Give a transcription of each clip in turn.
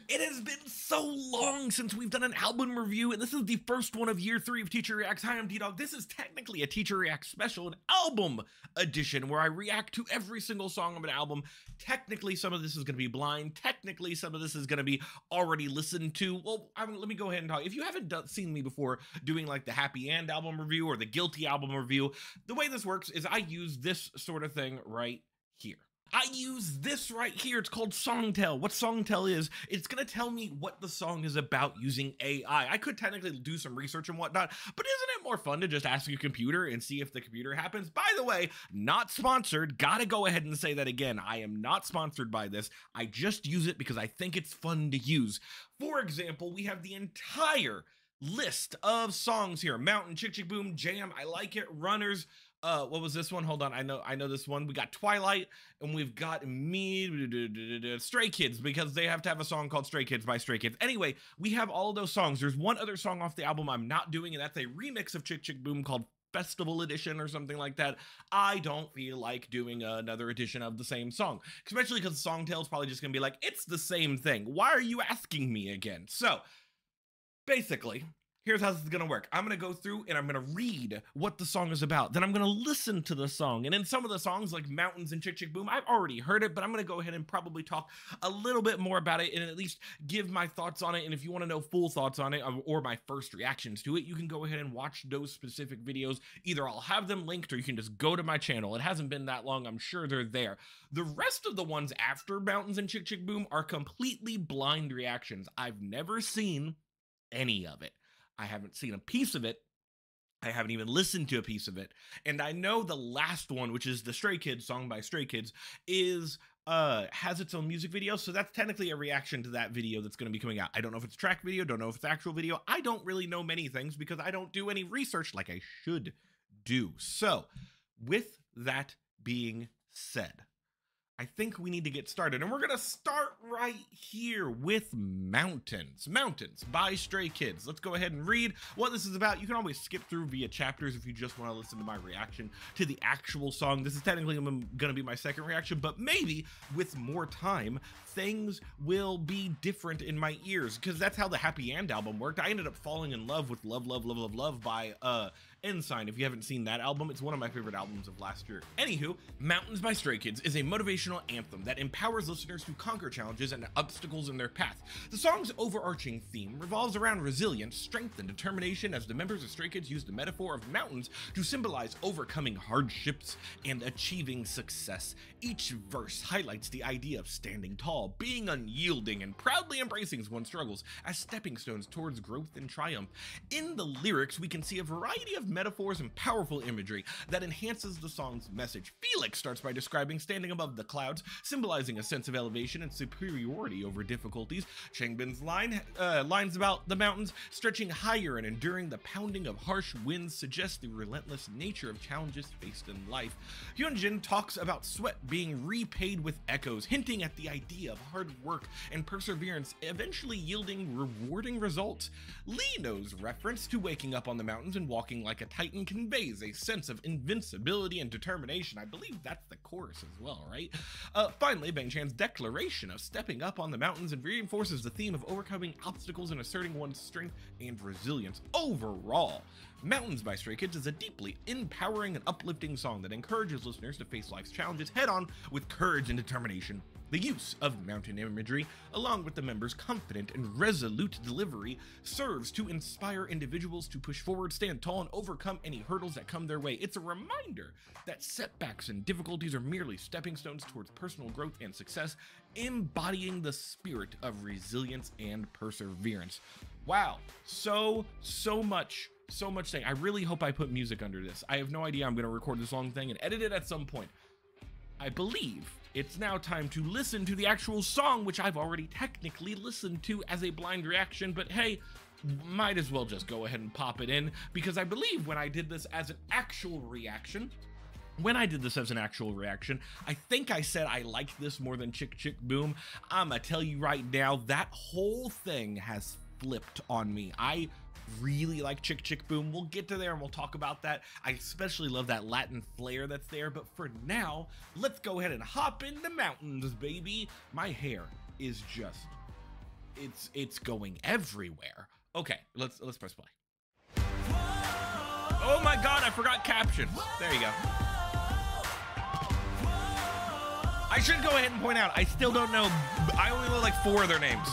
It has been so long since we've done an album review, and this is the first one of year 3 of Teacher Reacts. Hi, I'm Ddog. This is technically a Teacher Reacts special, an album edition, where I react to every single song of an album. Technically, some of this is going to be blind. Technically, some of this is going to be already listened to. Well, let me go ahead and talk. If you haven't seen me before doing like the Happy And album review or the Guilty album review, the way this works is I use this sort of thing right here. I use this right here. It's called Songtell. What Songtell is, it's going to tell me what the song is about using AI. I could technically do some research and whatnot, but isn't it more fun to just ask your computer and see if the computer happens? By the way, not sponsored. Gotta go ahead and say that again. I am not sponsored by this. I just use it because I think it's fun to use. For example, we have the entire list of songs here. Mountain, Chk Chk Boom, JJAM, I Like It, Runners. What was this one? Hold on, I know this one. We got Twilight, and we've got Stray Kids, because they have to have a song called Stray Kids by Stray Kids. Anyway, we have all of those songs. There's one other song off the album I'm not doing, and that's a remix of Chk Chk Boom called Festival Edition or something like that. I don't feel like doing another edition of the same song, especially because Songtell's probably just gonna be like, it's the same thing. Why are you asking me again? So, basically, here's how this is going to work. I'm going to go through and I'm going to read what the song is about. Then I'm going to listen to the song. And in some of the songs like Mountains and Chk Chk Boom, I've already heard it, but I'm going to go ahead and probably talk a little bit more about it and at least give my thoughts on it. And if you want to know full thoughts on it or my first reactions to it, you can go ahead and watch those specific videos. Either I'll have them linked or you can just go to my channel. It hasn't been that long. I'm sure they're there. The rest of the ones after Mountains and Chk Chk Boom are completely blind reactions. I've never seen any of it. I haven't seen a piece of it. I haven't even listened to a piece of it. And I know the last one, which is the Stray Kids song by Stray Kids, has its own music video. So that's technically a reaction to that video that's going to be coming out. I don't know if it's a track video. Don't know if it's actual video. I don't really know many things because I don't do any research like I should do. So with that being said, I think we need to get started, and we're gonna start right here with Mountains. Mountains by Stray Kids. Let's go ahead and read what this is about. You can always skip through via chapters if you just want to listen to my reaction to the actual song. This is technically gonna be my second reaction, but maybe with more time, things will be different in my ears, because that's how the Happy And album worked. I ended up falling in love with Love, Love, Love, Love, Love by Ensign. If you haven't seen that album, it's one of my favorite albums of last year. Anywho, Mountains by Stray Kids is a motivational anthem that empowers listeners to conquer challenges and obstacles in their path. The song's overarching theme revolves around resilience, strength, and determination, as the members of Stray Kids use the metaphor of mountains to symbolize overcoming hardships and achieving success. Each verse highlights the idea of standing tall, being unyielding, and proudly embracing one's struggles as stepping stones towards growth and triumph. In the lyrics, we can see a variety of metaphors and powerful imagery that enhances the song's message. Felix starts by describing standing above the clouds, symbolizing a sense of elevation and superiority over difficulties. Changbin's lines about the mountains stretching higher and enduring the pounding of harsh winds suggest the relentless nature of challenges faced in life. Hyunjin talks about sweat being repaid with echoes, hinting at the idea of hard work and perseverance eventually yielding rewarding results. Lino's reference to waking up on the mountains and walking like a titan conveys a sense of invincibility and determination. I believe that's the chorus as well, right? Finally, Bang Chan's declaration of stepping up on the mountains and reinforces the theme of overcoming obstacles and asserting one's strength and resilience. Overall, Mountains by Stray Kids is a deeply empowering and uplifting song that encourages listeners to face life's challenges head-on with courage and determination. The use of mountain imagery, along with the members' confident and resolute delivery, serves to inspire individuals to push forward, stand tall, and overcome any hurdles that come their way. It's a reminder that setbacks and difficulties are merely stepping stones towards personal growth and success, embodying the spirit of resilience and perseverance. Wow, so much saying. I really hope I put music under this. I have no idea. I'm going to record this long thing and edit it at some point. I believe it's now time to listen to the actual song, which I've already technically listened to as a blind reaction, but hey, might as well just go ahead and pop it in, because I believe when I did this as an actual reaction, I think I said I liked this more than Chk Chk Boom. I'ma tell you right now, that whole thing has flipped on me. I really like Chk Chk Boom. We'll get to there and we'll talk about that. I especially love that Latin flair that's there, but for now, let's go ahead and hop into Mountains, baby. My hair is just it's going everywhere. Okay, let's press play. Oh my god, I forgot captions. There you go. I should go ahead and point out, I still don't know, I only know like 4 of their names.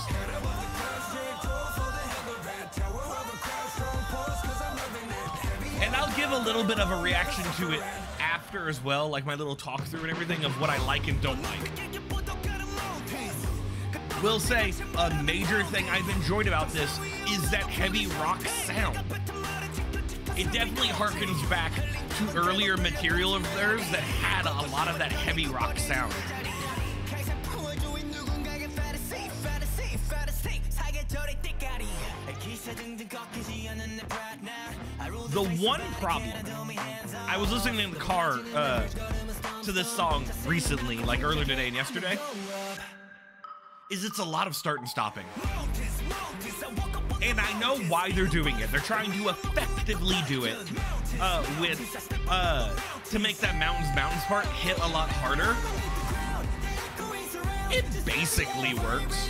And I'll give a little bit of a reaction to it after as well, like my little talk through and everything of what I like and don't like. Will say a major thing I've enjoyed about this is that heavy rock sound. It definitely harkens back to earlier material of theirs that had a lot of that heavy rock sound. The one problem, I was listening in the car to this song recently, like earlier today and yesterday, is it's a lot of start and stopping. And I know why they're doing it. They're trying to effectively do it to make that mountains part hit a lot harder. It basically works.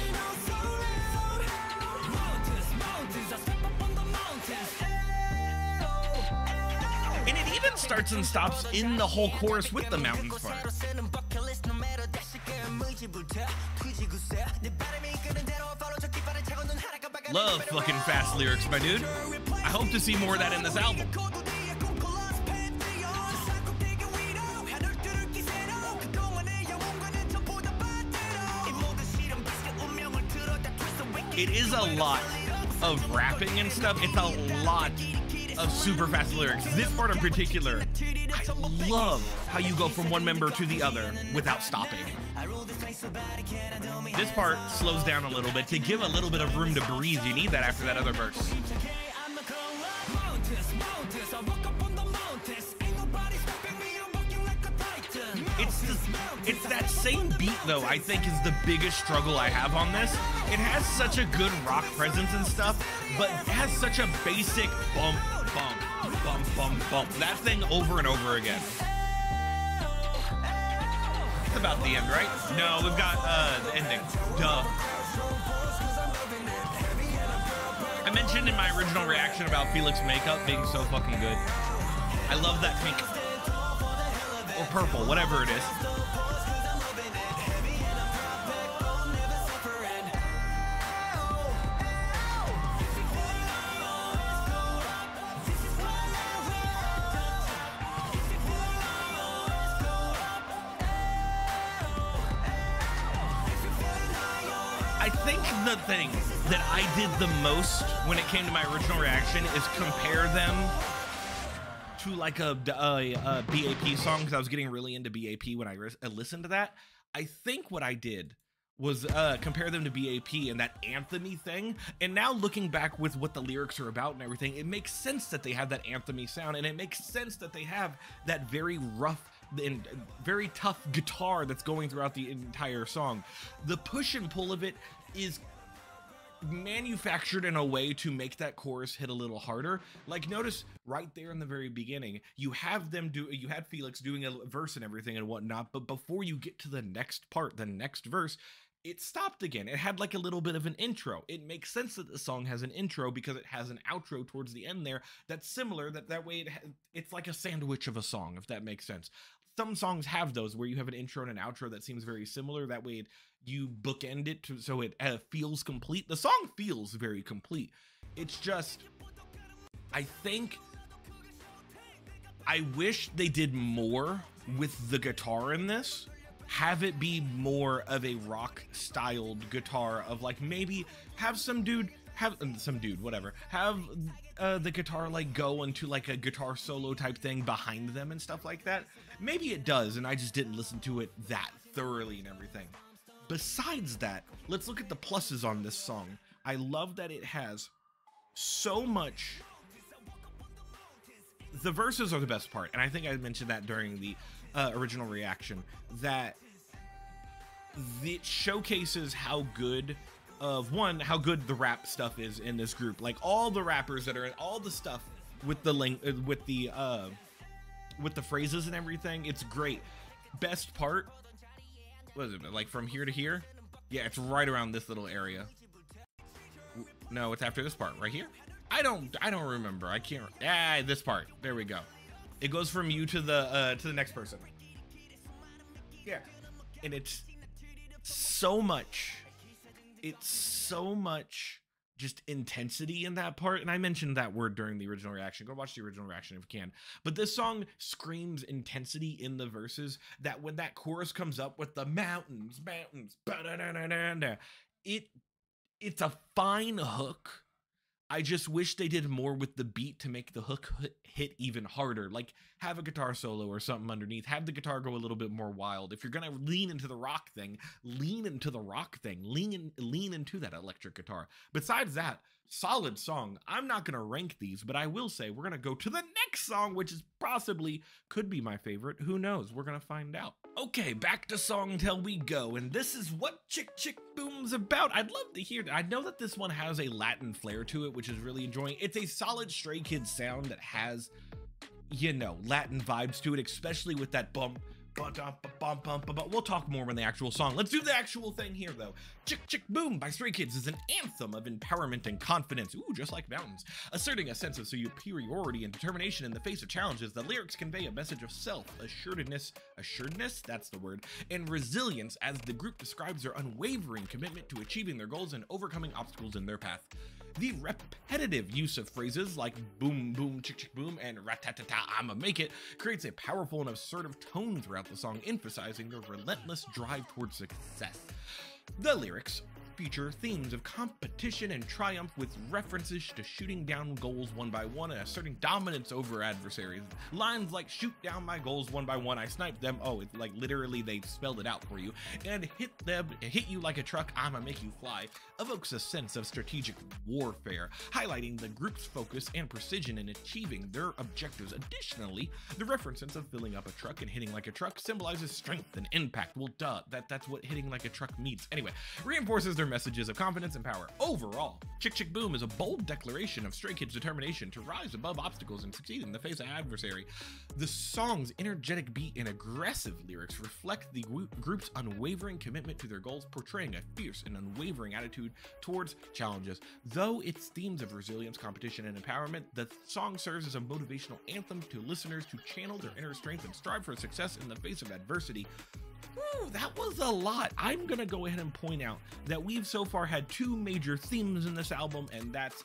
And it even starts and stops in the whole chorus with the mountains part. Love fucking fast lyrics, my dude. I hope to see more of that in this album. It is a lot of rapping and stuff. It's a lot of super fast lyrics. This part in particular, I love how you go from one member to the other without stopping. This part slows down a little bit to give a little bit of room to breathe. You need that after that other verse. It's that same beat though, I think, is the biggest struggle I have on this. It has such a good rock presence and stuff, but it has such a basic bump, bump, bump, bump, bump. That thing over and over again. It's about the end, right? No, we've got the ending. Duh. I mentioned in my original reaction about Felix's makeup being so fucking good. I love that pink. Or purple, whatever it is. I think the thing that I did the most when it came to my original reaction is compare them to like a BAP song, because I was getting really into BAP when I listened to that. I think what I did was compare them to BAP and that anthem-y thing. And now looking back with what the lyrics are about and everything, it makes sense that they have that anthem-y sound, and it makes sense that they have that very rough and very tough guitar that's going throughout the entire song. The push and pull of it is manufactured in a way to make that chorus hit a little harder. Like, notice right there in the very beginning, you had Felix doing a verse and everything and whatnot, but before you get to the next part, the next verse, it stopped again. It had like a little bit of an intro. It makes sense that the song has an intro because it has an outro towards the end there that's similar. That way it's like a sandwich of a song, if that makes sense. Some songs have those where you have an intro and an outro that seems very similar. That way you bookend it so it feels complete. The song feels very complete. It's just, I think, I wish they did more with the guitar in this. Have it be more of a rock styled guitar of like, maybe have some dude, whatever, have the guitar like go into like a guitar solo type thing behind them and stuff like that. Maybe it does, and I just didn't listen to it that thoroughly and everything. Besides that, let's look at the pluses on this song. I love that it has so much. The verses are the best part, and I think I mentioned that during the original reaction, that it showcases how good how good the rap stuff is in this group. Like, all the rappers that are in all the stuff with the phrases and everything, it's great. Best part, what is it, like from here to here? Yeah, it's right around this little area. No, it's after this part right here. I don't remember. I can't. This part. There we go. It goes from you to the next person. Yeah, and it's so much. It's so much just intensity in that part. And I mentioned that word during the original reaction. Go watch the original reaction if you can. But this song screams intensity in the verses, that when that chorus comes up with the mountains, it's a fine hook. I just wish they did more with the beat to make the hook hit even harder. Like, have a guitar solo or something underneath. Have the guitar go a little bit more wild. If you're gonna lean into the rock thing, lean into the rock thing. Lean into that electric guitar. Besides that, solid song. I'm not gonna rank these, but I will say we're gonna go to the next song, which is possibly could be my favorite. Who knows? We're gonna find out. Okay, back to Song Till We Go, and this is what Chk Chk Boom's about. I'd love to hear that. I know that this one has a Latin flair to it, which is really enjoying. It's a solid Stray Kids sound that has, you know, Latin vibes to it, especially with that bump. We'll talk more when the actual song. Let's do the actual thing here, though. Chk Chk Boom by Stray Kids is an anthem of empowerment and confidence. Ooh, just like mountains. Asserting a sense of superiority and determination in the face of challenges, the lyrics convey a message of self-assuredness, that's the word, and resilience as the group describes their unwavering commitment to achieving their goals and overcoming obstacles in their path. The repetitive use of phrases like boom, boom, chick, chick, boom, and rat-tat-tat-tat, I'ma make it, creates a powerful and assertive tone throughout the song, emphasizing their relentless drive towards success. The lyrics feature themes of competition and triumph with references to shooting down goals one by one and asserting dominance over adversaries. Lines like shoot down my goals one by one, I sniped them, oh, it's like literally they spelled it out for you, and hit you like a truck, I'ma make you fly, evokes a sense of strategic warfare, highlighting the group's focus and precision in achieving their objectives. Additionally, the reference of filling up a truck and hitting like a truck symbolizes strength and impact. Well, duh, that's what hitting like a truck means. Anyway, reinforces their messages of confidence and power. Overall, Chk Chk Boom is a bold declaration of Stray Kids' determination to rise above obstacles and succeed in the face of adversary. The song's energetic beat and aggressive lyrics reflect the group's unwavering commitment to their goals, portraying a fierce and unwavering attitude towards challenges. Though its themes of resilience, competition, and empowerment, the song serves as a motivational anthem to listeners to channel their inner strength and strive for success in the face of adversity. Ooh, that was a lot. I'm gonna go ahead and point out that we've so far had two major themes in this album, and that's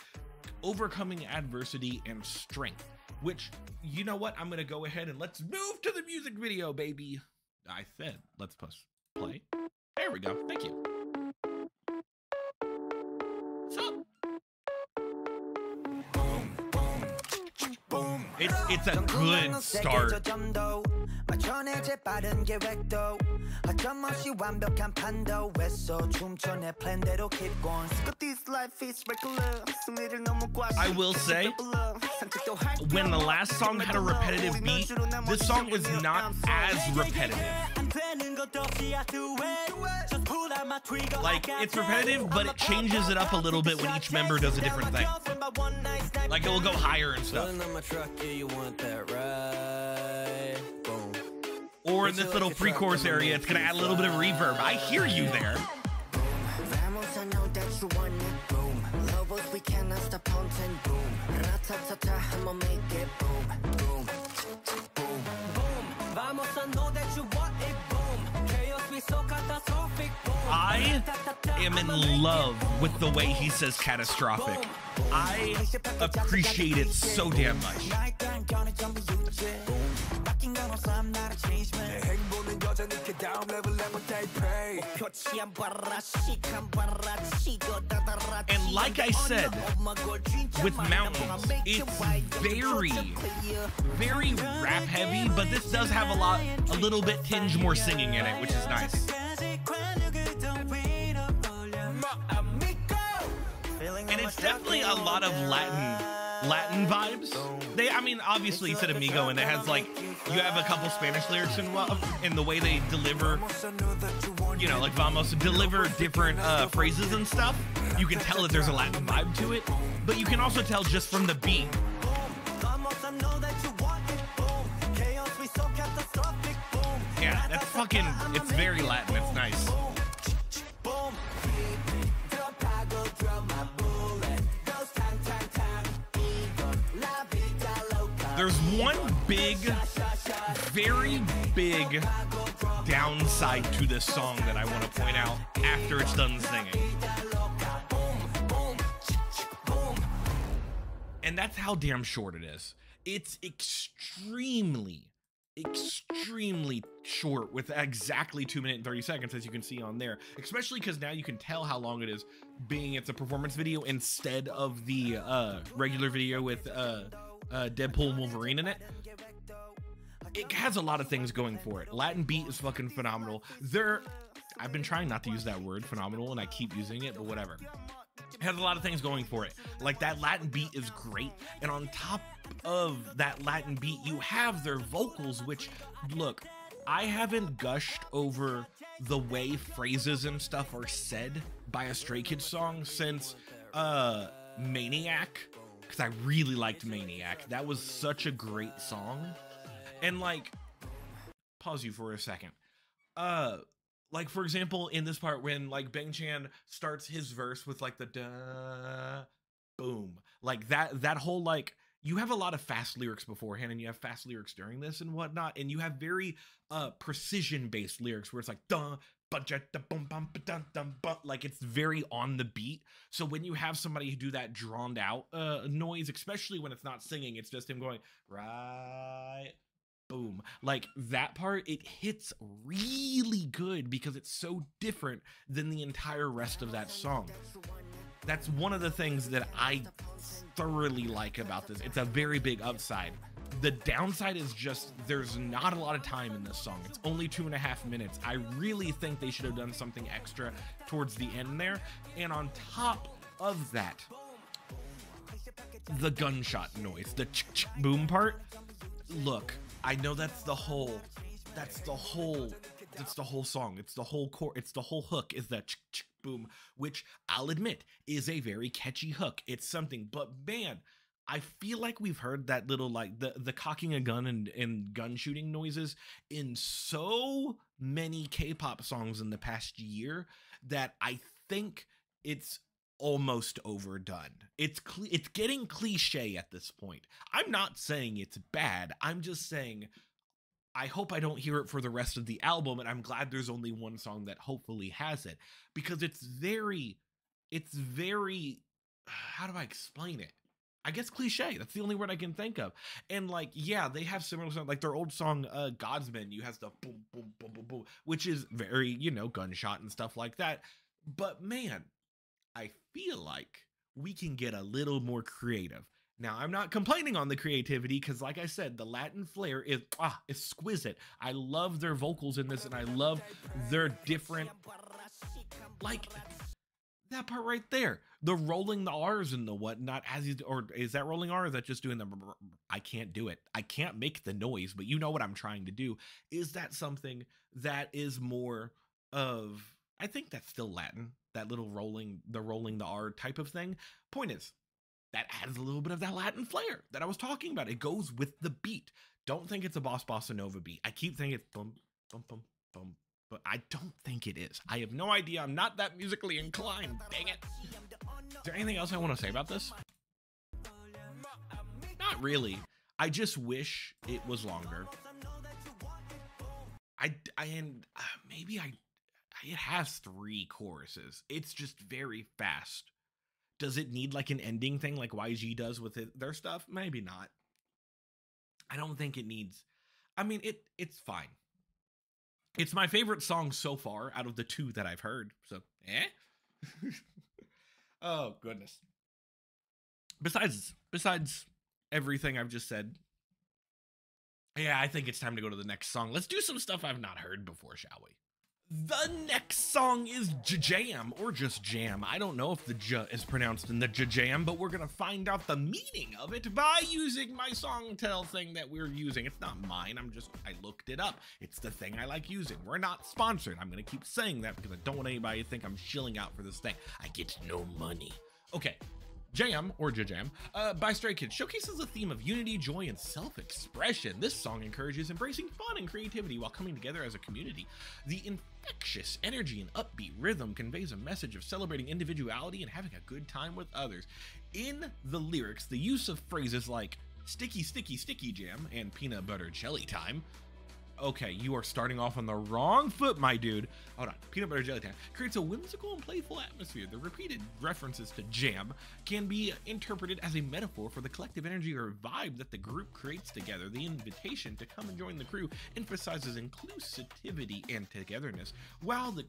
overcoming adversity and strength, which, you know what, I'm gonna go ahead and let's move to the music video, baby. I said let's push play. There we go. Thank you. What's up? It's a good start. I will say, when the last song had a repetitive beat, this song was not as repetitive. Like, it's repetitive, but it changes it up a little bit when each member does a different thing. Like, it will go higher and stuff. Or in this little pre-chorus area, it's gonna add a little bit of reverb. I hear you there. I am in love with the way he says catastrophic. I appreciate it so damn much. And like I said, with Mountains, it's very rap heavy, but this does have a little bit tinge more singing in it, which is nice. And it's definitely a lot of Latin vibes. I mean, obviously he said amigo, and it has like, you have a couple Spanish lyrics in the way they deliver, you know, like vamos, deliver different phrases and stuff. You can tell that there's a Latin vibe to it, but you can also tell just from the beat. Yeah, that's fucking, it's very Latin, it's nice. There's one big, very big downside to this song that I want to point out after it's done singing. And that's how damn short it is. It's extremely short with exactly 2 minutes and 30 seconds, as you can see on there, especially because now you can tell how long it is, being it's a performance video instead of the regular video with Deadpool and Wolverine in it. It has a lot of things going for it. Latin beat is fucking phenomenal. I've been trying not to use that word phenomenal and I keep using it, but whatever. It has a lot of things going for it. Like, that Latin beat is great, and on top of that Latin beat, you have their vocals, which, look, I haven't gushed over the way phrases and stuff are said by a Stray Kids song since Maniac, because I really liked Maniac. That was such a great song. And, like, pause you for a second. Like, for example, in this part when, like, Bang Chan starts his verse with, like, the da boom, like that whole, like, you have a lot of fast lyrics beforehand and you have fast lyrics during this and whatnot, and you have very precision based lyrics where it's like da boom bum dun dun, like, it's very on the beat. So when you have somebody who do that drawn out noise, especially when it's not singing, it's just him going right boom, like that part, it hits really good because it's so different than the entire rest of that song. That's one of the things that I thoroughly like about this. It's a very big upside. The downside is just there's not a lot of time in this song. It's only 2.5 minutes. I really think they should have done something extra towards the end there. And on top of that, the gunshot noise, the Chk Chk Boom part. Look, I know that's the whole song. It's the whole core. It's the whole hook is that Chk Chk Boom, which I'll admit is a very catchy hook. It's something, but man, I feel like we've heard that little, like, the cocking a gun and gun shooting noises in so many K-pop songs in the past year that I think it's almost overdone. It's getting cliche at this point. I'm not saying it's bad. I'm just saying I hope I don't hear it for the rest of the album, and I'm glad there's only one song that hopefully has it, because it's very, how do I explain it? I guess cliche. That's the only word I can think of. And, like, yeah, they have similar songs, like their old song God's Menu has the boom boom boom boom boom, which is very, you know, gunshot and stuff like that. But man, I feel like we can get a little more creative. Now, I'm not complaining on the creativity because, like I said, the Latin flair is exquisite. I love their vocals in this, and I love their different, like, that part right there. The rolling the R's and the whatnot, or is that rolling R, or is that just doing the, I can't do it. I can't make the noise, but you know what I'm trying to do. Is that something that is more of, I think that's still Latin, that little rolling the R type of thing. Point is, that adds a little bit of that Latin flair that I was talking about. It goes with the beat. Don't think it's a bossa nova beat. I keep thinking it's bum, bum, bum, bum, but I don't think it is. I have no idea. I'm not that musically inclined. Dang it. Is there anything else I want to say about this? Not really. I just wish it was longer. It has 3 choruses. It's just very fast. Does it need like an ending thing like YG does with their stuff? Maybe not. I don't think it needs. I mean, it's fine. It's my favorite song so far out of the 2 that I've heard. So, oh, goodness. Besides everything I've just said, yeah, I think it's time to go to the next song. Let's do some stuff I've not heard before, shall we? The next song is JJAM, or just Jam. I don't know if the J is pronounced in the JJAM, but we're gonna find out the meaning of it by using my songtell thing that we're using. It's not mine, I looked it up. It's the thing I like using. We're not sponsored. I'm gonna keep saying that because I don't want anybody to think I'm shilling out for this thing. I get no money. Okay. JAM, or JJAM, by Stray Kids, showcases a theme of unity, joy, and self-expression. This song encourages embracing fun and creativity while coming together as a community. The infectious energy and upbeat rhythm conveys a message of celebrating individuality and having a good time with others. In the lyrics, the use of phrases like Sticky, sticky, sticky jam, and peanut butter jelly time. Okay, you are starting off on the wrong foot, my dude. Hold on. Peanut butter jelly time creates a whimsical and playful atmosphere. The repeated references to jam can be interpreted as a metaphor for the collective energy or vibe that the group creates together. The invitation to come and join the crew emphasizes inclusivity and togetherness, while the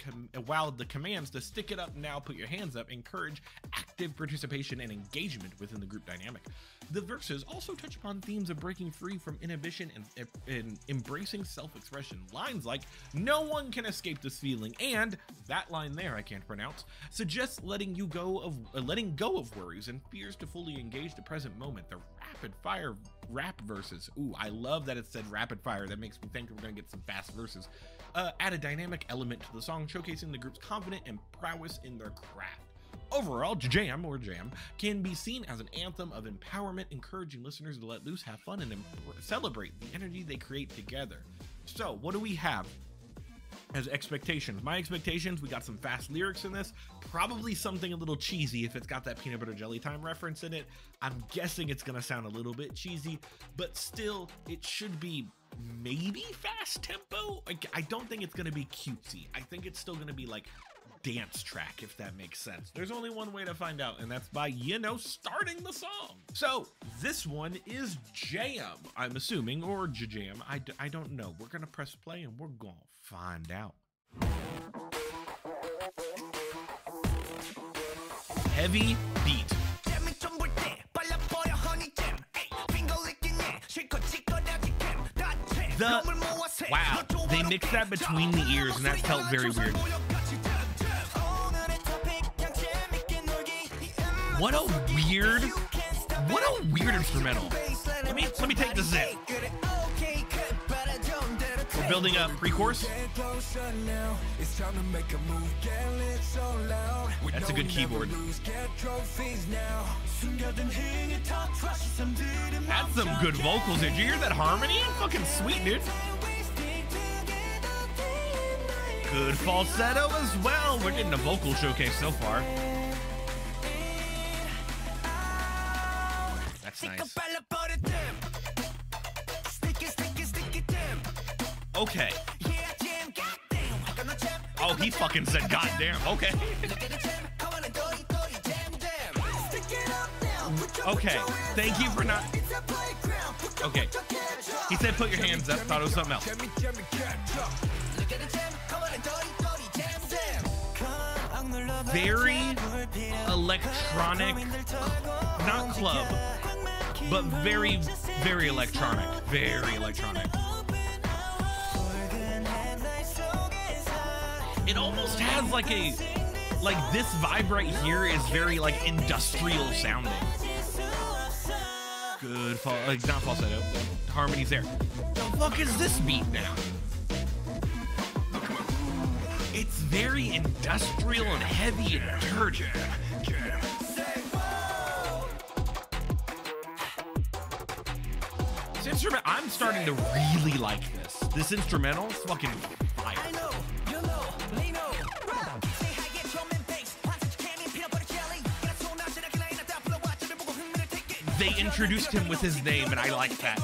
commands to stick it up now, put your hands up, encourage active participation and engagement within the group dynamic. The verses also touch upon themes of breaking free from inhibition and embracing self-expression. Lines like, "No one can escape this feeling," and that line there I can't pronounce, suggests letting go of worries and fears to fully engage the present moment. The rapid fire rap verses. Ooh, I love that it said rapid fire. That makes me think we're gonna get some fast verses. Add a dynamic element to the song, showcasing the group's confidence and prowess in their craft. Overall, JAM, or Jam, can be seen as an anthem of empowerment, encouraging listeners to let loose, have fun, and celebrate the energy they create together. So, what do we have as expectations? My expectations, we got some fast lyrics in this, probably something a little cheesy if it's got that peanut butter jelly time reference in it. I'm guessing it's gonna sound a little bit cheesy, but still, it should be maybe fast tempo. I don't think it's gonna be cutesy. I think it's still gonna be like dance track, if that makes sense. There's only one way to find out, and that's by, starting the song. So this one is Jam, I'm assuming, or JJAM. I don't know. We're gonna press play and we're gonna find out. Heavy beat. Wow, they mixed that between the ears, and that felt very weird. What a weird instrumental. Let me take this in. We're building up pre-chorus. That's a good keyboard. That's some good vocals. Did you hear that harmony? Fucking sweet, dude. Good falsetto as well. We're getting a vocal showcase so far. That's nice. Okay. Oh, he fucking said goddamn. Okay. Okay. Thank you for not. Okay. He said put your hands up. Thought it was something else. Very electronic, not club, but very, very electronic. Very electronic. It almost has like this vibe right here is very like industrial sounding. Good not falsetto, harmonies there. The fuck is this beat now? It's very industrial and heavy and dirty. This instrument, I'm starting to really like this. This instrumental is fucking fire. They introduced him with his name, and I like that.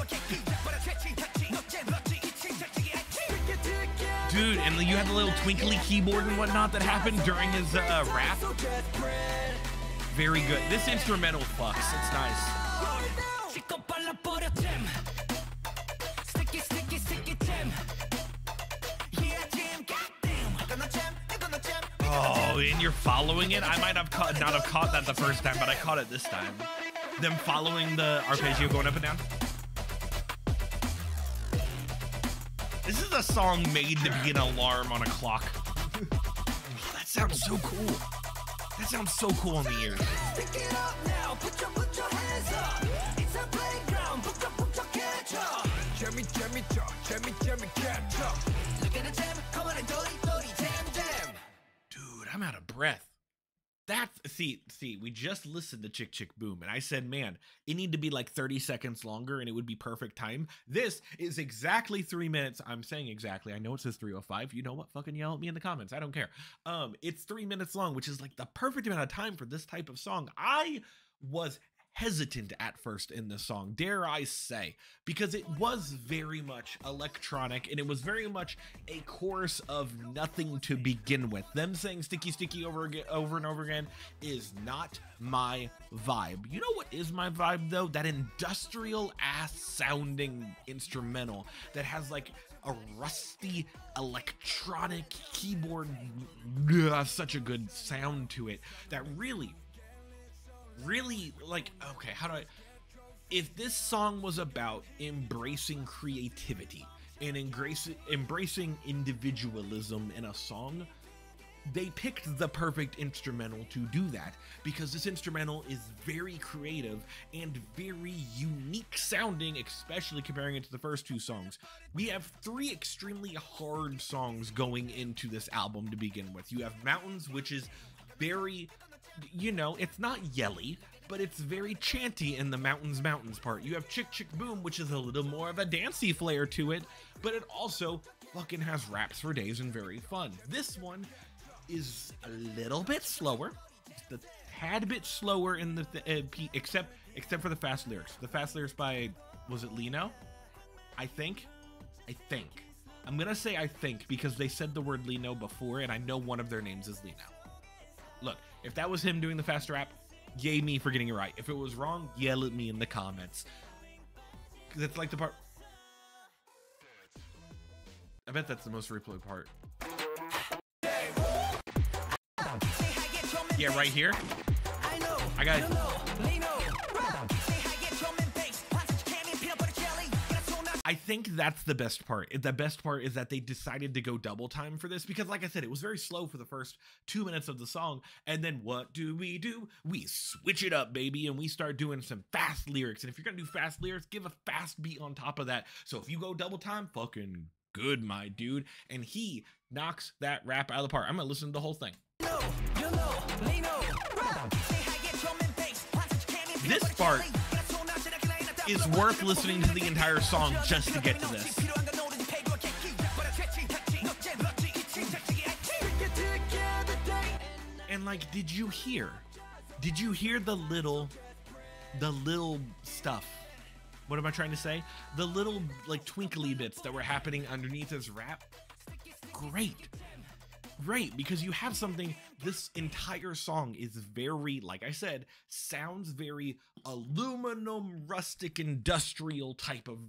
Dude, and you had the little twinkly keyboard and whatnot that happened during his rap. Very good. This instrumental fucks. It's nice. Oh, and you're following it? I might have not have caught that the first time, but I caught it this time. Them following the arpeggio going up and down. This is a song made to be an alarm on a clock. Oh, that sounds so cool. That sounds so cool on the ears. Dude, I'm out of breath. See, we just listened to Chk Chk Boom, and I said, man, it need to be like 30 seconds longer, and it would be perfect time. This is exactly 3 minutes. I'm saying exactly. I know it says 3:05. You know what? Fucking yell at me in the comments. I don't care. It's 3 minutes long, which is like the perfect amount of time for this type of song. I was hesitant at first in this song, dare I say, because it was very much electronic and it was very much a chorus of nothing to begin with. Them saying sticky sticky over and over again is not my vibe. You know what is my vibe though? That industrial ass sounding instrumental that has like a rusty electronic keyboard, such a good sound to it that really like, okay, how do I, if this song was about embracing creativity and embracing individualism in a song, they picked the perfect instrumental to do that, because this instrumental is very creative and very unique sounding, especially comparing it to the first two songs. We have three extremely hard songs going into this album to begin with. You have Mountains, which is very, you know, it's not yelly, but it's very chanty in the mountains part. You have Chk Chk Boom, which is a little more of a dancey flair to it, but it also fucking has raps for days and very fun. This one is a little bit slower, just a tad bit slower in the except for the fast lyrics. The fast lyrics by, was it Lino? I think. I'm gonna say I think because they said the word Lino before, and I know one of their names is Lino. Look, if that was him doing the fast rap, yay me for getting it right. If it was wrong, yell at me in the comments. Cause it's like the part. I bet that's the most replayed part. Yeah, right here. I got it. I think that's the best part. The best part is that they decided to go double time for this because, like I said, it was very slow for the first 2 minutes of the song. And then what do? We switch it up, baby, and we start doing some fast lyrics. And if you're going to do fast lyrics, give a fast beat on top of that. So if you go double time, fucking good, my dude. And he knocks that rap out of the park. I'm going to listen to the whole thing. This part is worth listening to the entire song just to get to this. And like, did you hear the little stuff? What am I trying to say? The little like twinkly bits that were happening underneath his rap? Great, because you have something, this entire song is very, like I said, sounds very aluminum, rustic, industrial type of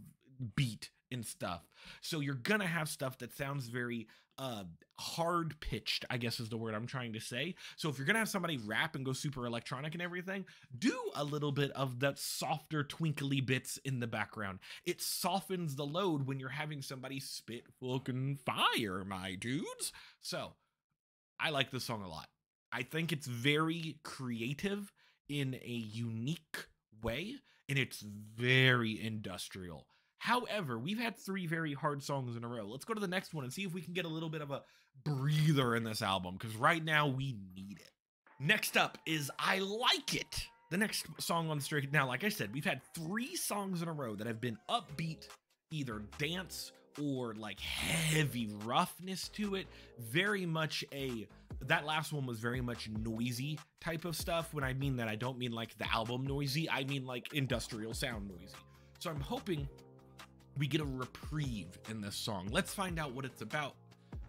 beat and stuff. So you're gonna have stuff that sounds very hard pitched, I guess is the word I'm trying to say. So if you're gonna have somebody rap and go super electronic and everything, do a little bit of that softer twinkly bits in the background. It softens the load when you're having somebody spit fucking fire, my dudes. So I like this song a lot. I think it's very creative in a unique way, and it's very industrial. However, we've had 3 very hard songs in a row. Let's go to the next one and see if we can get a little bit of a breather in this album, because right now we need it. Next up is I Like It, the next song on the streak. Now, like I said, we've had 3 songs in a row that have been upbeat, either dance or like heavy roughness to it. Very much that last one was very much noisy type of stuff. When I mean that, I don't mean like the album noisy, I mean like industrial sound noisy. So I'm hoping we get a reprieve in this song. Let's find out what it's about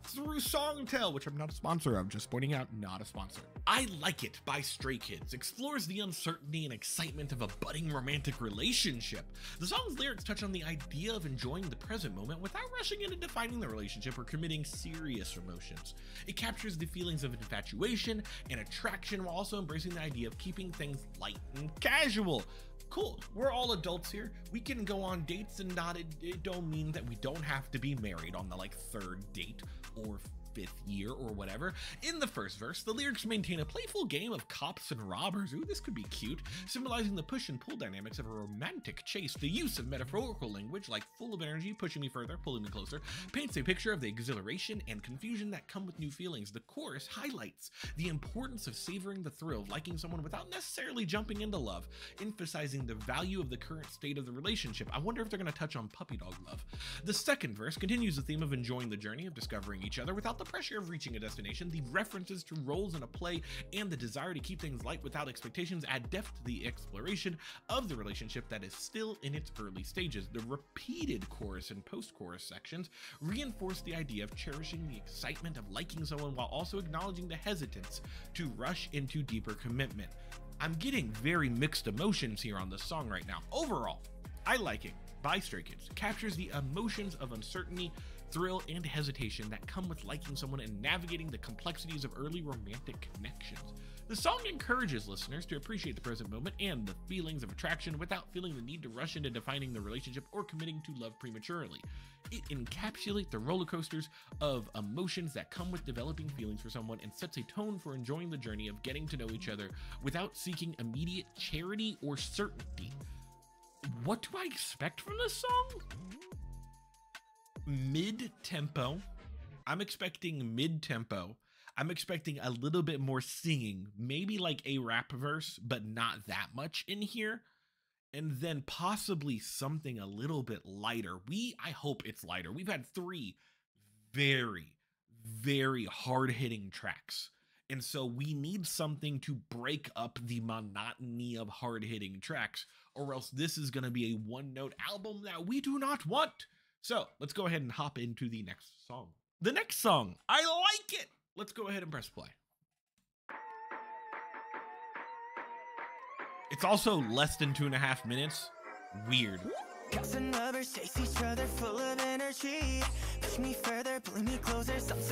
through Songtell, which I'm not a sponsor of, just pointing out, not a sponsor. I Like It by Stray Kids explores the uncertainty and excitement of a budding romantic relationship. The song's lyrics touch on the idea of enjoying the present moment without rushing into defining the relationship or committing serious emotions. It captures the feelings of infatuation and attraction while also embracing the idea of keeping things light and casual. Cool, we're all adults here. We can go on dates and not, it don't mean that we don't have to be married on the like 3rd date or 5th year or whatever. In the first verse, the lyrics maintain a playful game of cops and robbers. Ooh, this could be cute, symbolizing the push and pull dynamics of a romantic chase. The use of metaphorical language like full of energy, pushing me further, pulling me closer, paints a picture of the exhilaration and confusion that come with new feelings. The chorus highlights the importance of savoring the thrill of liking someone without necessarily jumping into love, emphasizing the value of the current state of the relationship. I wonder if they're going to touch on puppy dog love. The second verse continues the theme of enjoying the journey of discovering each other without the pressure of reaching a destination, the references to roles in a play, and the desire to keep things light without expectations add depth to the exploration of the relationship that is still in its early stages. The repeated chorus and post-chorus sections reinforce the idea of cherishing the excitement of liking someone while also acknowledging the hesitance to rush into deeper commitment. I'm getting very mixed emotions here on this song right now. Overall, I Like It by Stray Kids captures the emotions of uncertainty, thrill, and hesitation that come with liking someone and navigating the complexities of early romantic connections. The song encourages listeners to appreciate the present moment and the feelings of attraction without feeling the need to rush into defining the relationship or committing to love prematurely. It encapsulates the roller coasters of emotions that come with developing feelings for someone and sets a tone for enjoying the journey of getting to know each other without seeking immediate charity or certainty. What do I expect from this song? Mid-tempo. I'm expecting mid-tempo. I'm expecting a little bit more singing, maybe like a rap verse, but not that much in here. And then possibly something a little bit lighter. I hope it's lighter. We've had 3 very, very hard-hitting tracks. And so we need something to break up the monotony of hard-hitting tracks, or else this is going to be a one-note album that we do not want. So let's go ahead and hop into the next song. The next song, I Like It. Let's go ahead and press play. It's also less than 2.5 minutes. Weird.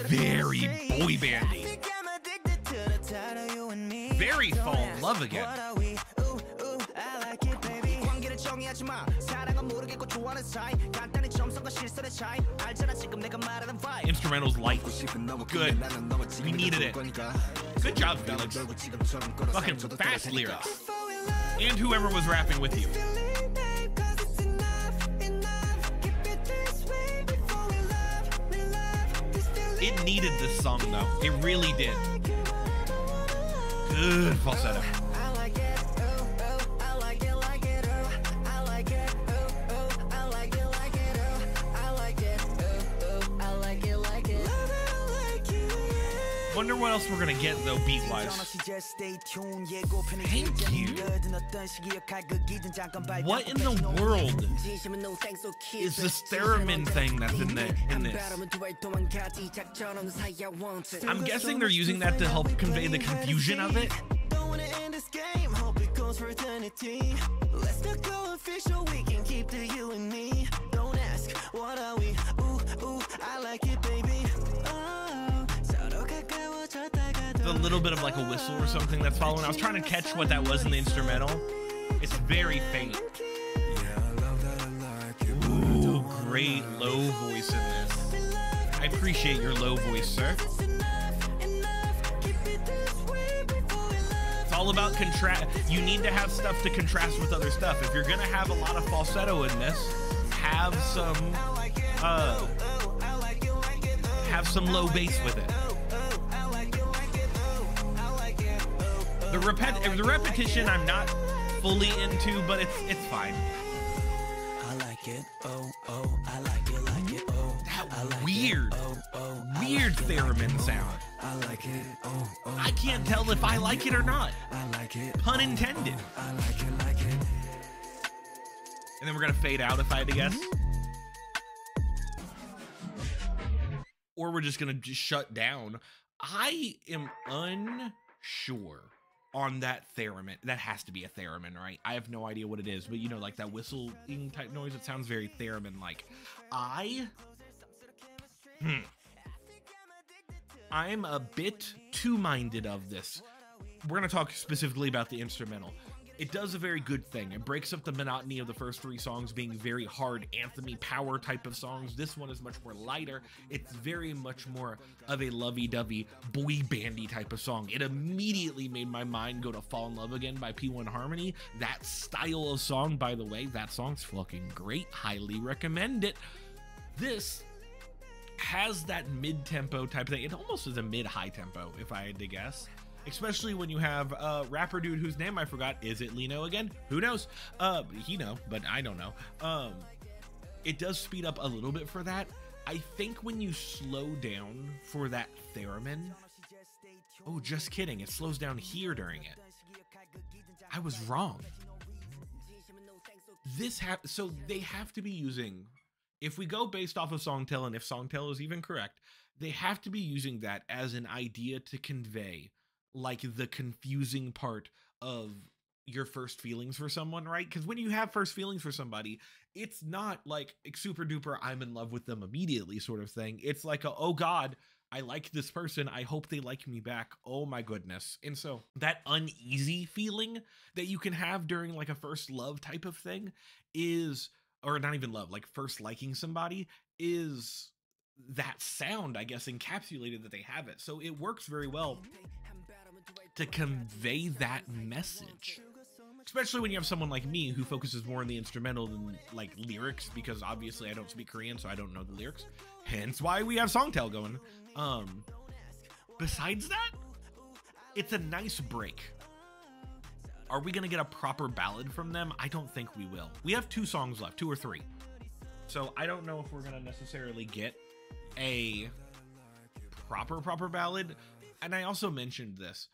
Very boy bandy. Very Fall in Love Again. Instrumental's light. Good. We needed it. Good job, Felix. Fucking fast lyrics. And whoever was rapping with you. It needed this song though. It really did. Good falsetto. Wonder what else we're gonna get though, beat-wise. Thank you. What in the world is this theremin thing that's in this? I'm guessing they're using that to help convey the confusion of it. Let's not go official, we can keep the you and me. Don't ask, what are we? Ooh, ooh, I like it, baby. It's a little bit of like a whistle or something that's following. I was trying to catch what that was in the instrumental. It's very faint. Ooh, great low voice in this. I appreciate your low voice, sir. It's all about contrast. You need to have stuff to contrast with other stuff. If you're gonna have a lot of falsetto in this, have some low bass with it. The repetition I'm not fully into, but it's fine. I like it. Oh, oh, I like it, oh. That weird theremin sound. I like it. Oh, oh. I can't tell if I like it or not. I like it. Pun intended. I like it. And then we're gonna fade out if I had to guess. Or we're just gonna shut down. I am unsure on that theremin. That has to be a theremin, right? I have no idea what it is, but you know, like that whistling type noise, it sounds very theremin like. I'm a bit two-minded of this. We're gonna talk specifically about the instrumental. It does a very good thing. It breaks up the monotony of the first 3 songs being very hard, anthem-y power type of songs. This one is much more lighter. It's very much more of a lovey-dovey, boy bandy type of song. It immediately made my mind go to Fall in Love Again by P1 Harmony. That style of song, by the way, that song's fucking great. Highly recommend it. This has that mid-tempo type thing. It almost is a mid-high tempo, if I had to guess. Especially when you have a rapper dude whose name I forgot. Is it Lino again? Who knows? He know, but I don't know. It does speed up a little bit for that. I think when you slow down for that theremin, oh, just kidding, it slows down here during it. I was wrong. So they have to be using, if we go based off of Songtel, and if Songtel is even correct, they have to be using that as an idea to convey like the confusing part of your first feelings for someone, right? Because when you have first feelings for somebody, it's not like super duper I'm in love with them immediately sort of thing. It's like a, oh God, I like this person, I hope they like me back, oh my goodness. And so that uneasy feeling that you can have during like a first love type of thing is, or not even love, like first liking somebody, is that sound, I guess, encapsulated that they have it. So it works very well to convey that message, especially when you have someone like me who focuses more on the instrumental than like lyrics, because obviously I don't speak Korean, so I don't know the lyrics, hence why we have Songtel going. Besides that, it's a nice break. Are we gonna get a proper ballad from them? I don't think we will. We have 2 songs left, 2 or 3, so I don't know if we're gonna necessarily get a proper ballad. And I also mentioned this,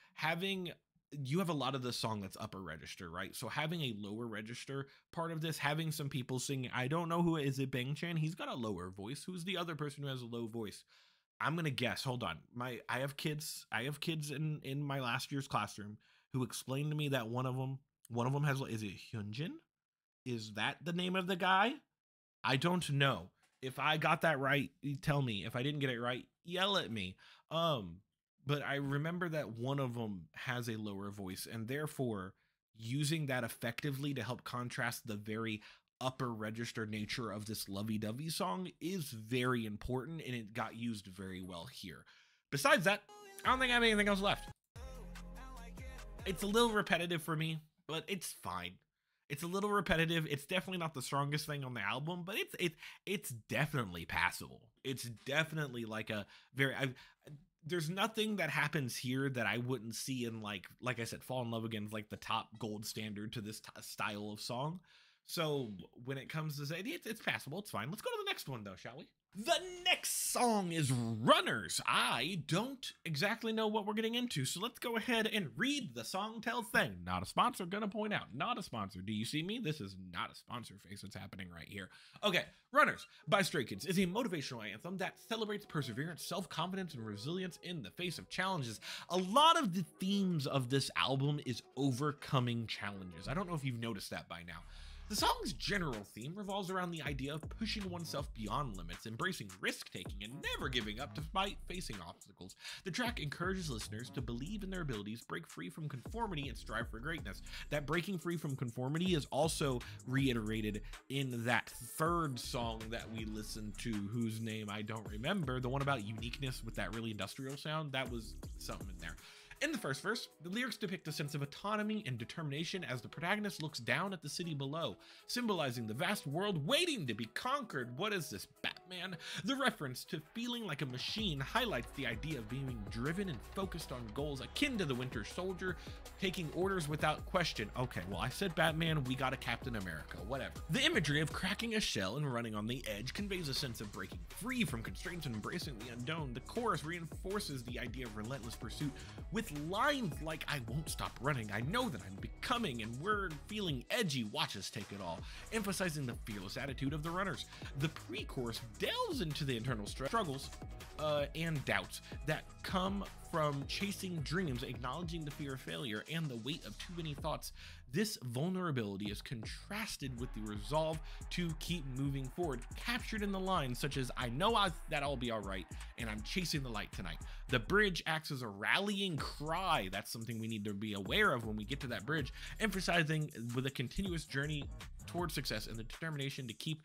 you have a lot of the song that's upper register, right? So having a lower register part of this, having some people singing, I don't know who is it, Bang Chan? He's got a lower voice. Who's the other person who has a low voice? I'm gonna guess. Hold on. I have kids in my last year's classroom who explained to me that one of them has, is it Hyunjin? Is that the name of the guy? I don't know. If I got that right, tell me. If I didn't get it right, yell at me. But I remember that one of them has a lower voice, and therefore using that effectively to help contrast the very upper register nature of this lovey-dovey song is very important, and it got used very well here. Besides that, I don't think I have anything else left. It's a little repetitive for me, but it's fine. It's a little repetitive. It's definitely not the strongest thing on the album, but it's definitely passable. It's definitely like a very, there's nothing that happens here that I wouldn't see in like I said, Fall in Love Again is like the top gold standard to this style of song. So when it comes to say it's passable, it's fine. Let's go to the next one though, shall we? The next song is Runners. I don't exactly know what we're getting into, so let's go ahead and read the Songtel thing. Not a sponsor, gonna point out, not a sponsor. Do you see me? This is not a sponsor face that's happening right here. Okay, Runners by Stray Kids is a motivational anthem that celebrates perseverance, self-confidence, and resilience in the face of challenges. A lot of the themes of this album is overcoming challenges. I don't know if you've noticed that by now. The song's general theme revolves around the idea of pushing oneself beyond limits, embracing risk-taking, and never giving up despite facing obstacles. The track encourages listeners to believe in their abilities, break free from conformity, and strive for greatness. That breaking free from conformity is also reiterated in that third song that we listened to, whose name I don't remember, the one about uniqueness with that really industrial sound. That was something in there. In the first verse, the lyrics depict a sense of autonomy and determination as the protagonist looks down at the city below, symbolizing the vast world waiting to be conquered. What is this, Batman? The reference to feeling like a machine highlights the idea of being driven and focused on goals akin to the Winter Soldier, taking orders without question. Okay, well, I said Batman, we got a Captain America, whatever. The imagery of cracking a shell and running on the edge conveys a sense of breaking free from constraints and embracing the unknown. The chorus reinforces the idea of relentless pursuit with lines like, I won't stop running, I know that I'm becoming, and we're feeling edgy, watch us take it all, emphasizing the fearless attitude of the runners. The pre-chorus delves into the internal struggles and doubts that come from chasing dreams, acknowledging the fear of failure and the weight of too many thoughts. This vulnerability is contrasted with the resolve to keep moving forward, captured in the lines such as, I know that I'll be all right, and I'm chasing the light tonight. The bridge acts as a rallying cry. That's something we need to be aware of when we get to that bridge, emphasizing with a continuous journey towards success and the determination to keep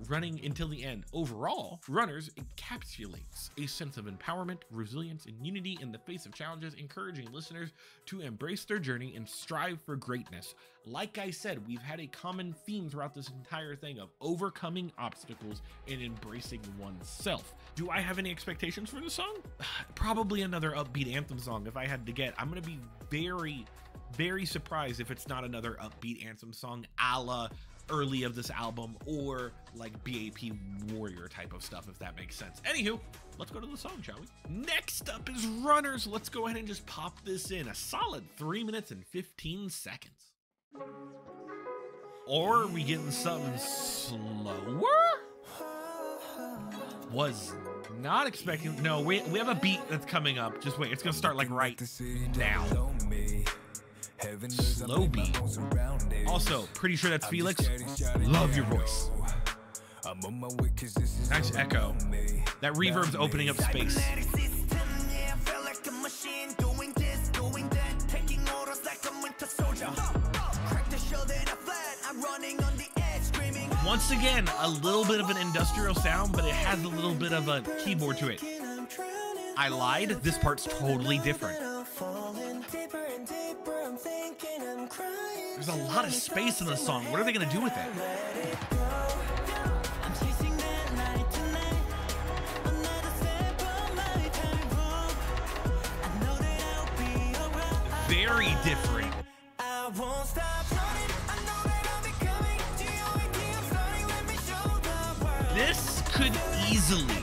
running until the end. Overall, Runners encapsulates a sense of empowerment, resilience, and unity in the face of challenges, encouraging listeners to embrace their journey and strive for greatness. Like I said, we've had a common theme throughout this entire thing of overcoming obstacles and embracing oneself. Do I have any expectations for the song? Probably another upbeat anthem song if I had to get. I'm gonna be very surprised if it's not another upbeat anthem song a la early of this album, or like BAP Warrior type of stuff, if that makes sense. Anywho, let's go to the song, shall we? Next up is Runners. Let's go ahead and just pop this in. A solid 3 minutes and 15 seconds. Or are we getting something slower? Was not expecting. No, we have a beat that's coming up. Just wait, it's gonna start like right now. Slow beat. Also, pretty sure that's Felix. Love your voice. Nice echo. That reverb's opening up space. Once again, a little bit of an industrial sound, but it has a little bit of a keyboard to it. I lied. This part's totally different. There's a lot of space in the song. What are they going to do with it? Very different. This could easily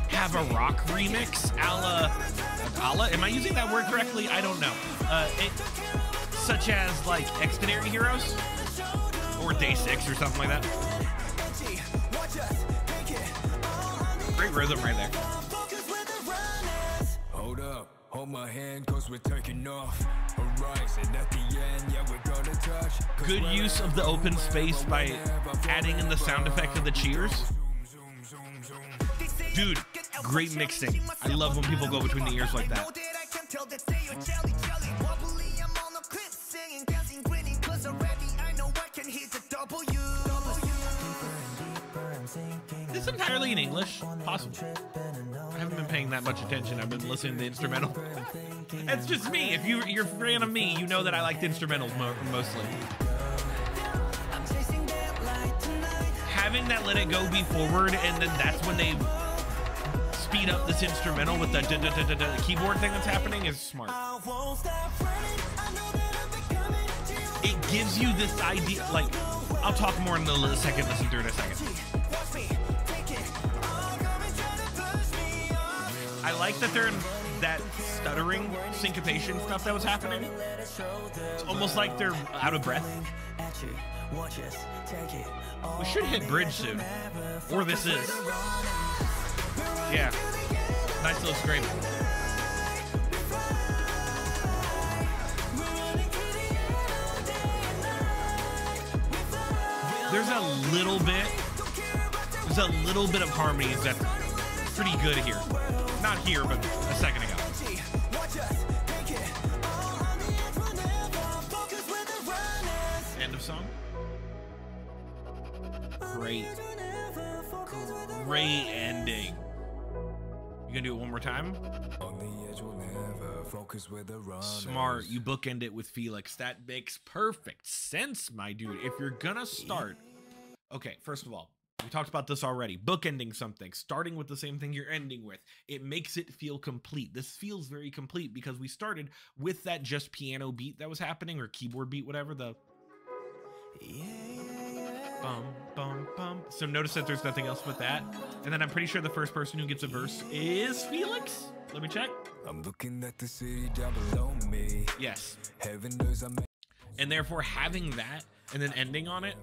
have a rock remix a la, am I using that word correctly? I don't know. Such as like Extraordinary Heroes or Day 6 or something like that. Great rhythm right there. Hold up, hold my hand, cause we're taking off. Horizon at the end, yeah, we're gonna touch. Good use of the open space by adding in the sound effect of the cheers. Dude, great mixing. I love when people go between the ears like that. Is this entirely in English? Possible. I haven't been paying that much attention. I've been listening to the instrumental. It's just me. If you're a fan of me, you know that I like the instrumentals mostly. Having that let it go be forward, and then that's when they speed up this instrumental with the keyboard thing that's happening is smart. It gives you this idea, like, I'll talk more in a second, listen through it in a second. I like that they're in that stuttering syncopation stuff that was happening. It's almost like they're out of breath. We should hit bridge soon. Or this is. Yeah. Nice little scream. There's a little bit of harmonies that's pretty good here. Not here, but a second ago. End of song. Great ending. You gonna do it one more time? Smart. You bookend it with Felix. That makes perfect sense, my dude. If you're gonna start, okay, first of all, we talked about this already. Bookending something, starting with the same thing you're ending with. It makes it feel complete. This feels very complete because we started with that just piano beat that was happening, or keyboard beat, whatever, the bum, bum, bum. So notice that there's nothing else with that. And then I'm pretty sure the first person who gets a verse is Felix. Let me check. I'm looking at the city down below me. Yes. And therefore having that and then ending on it,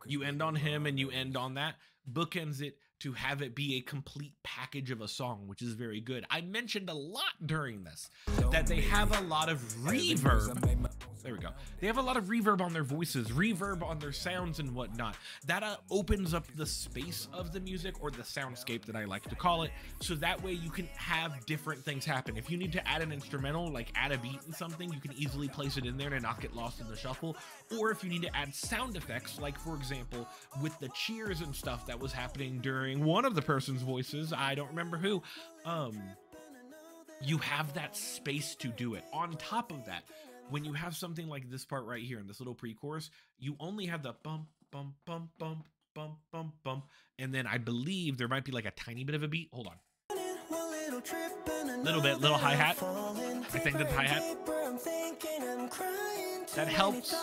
you end on him and you end on that, bookends it to have it be a complete package of a song, which is very good. I mentioned a lot during this that they have a lot of reverb. There we go. They have a lot of reverb on their voices, reverb on their sounds and whatnot. That opens up the space of the music, or the soundscape that I like to call it, so that way you can have different things happen. If you need to add an instrumental, like add a beat and something, you can easily place it in there and not get lost in the shuffle. Or if you need to add sound effects, like for example, with the cheers and stuff that was happening during one of the person's voices, I don't remember who, you have that space to do it. On top of that, when you have something like this part right here in this little pre-chorus, you only have the bump, bump, bump, bump, bump, bump, bump, and then I believe there might be like a tiny bit of a beat. Hold on. Little hi-hat. I think that's hi-hat. That helps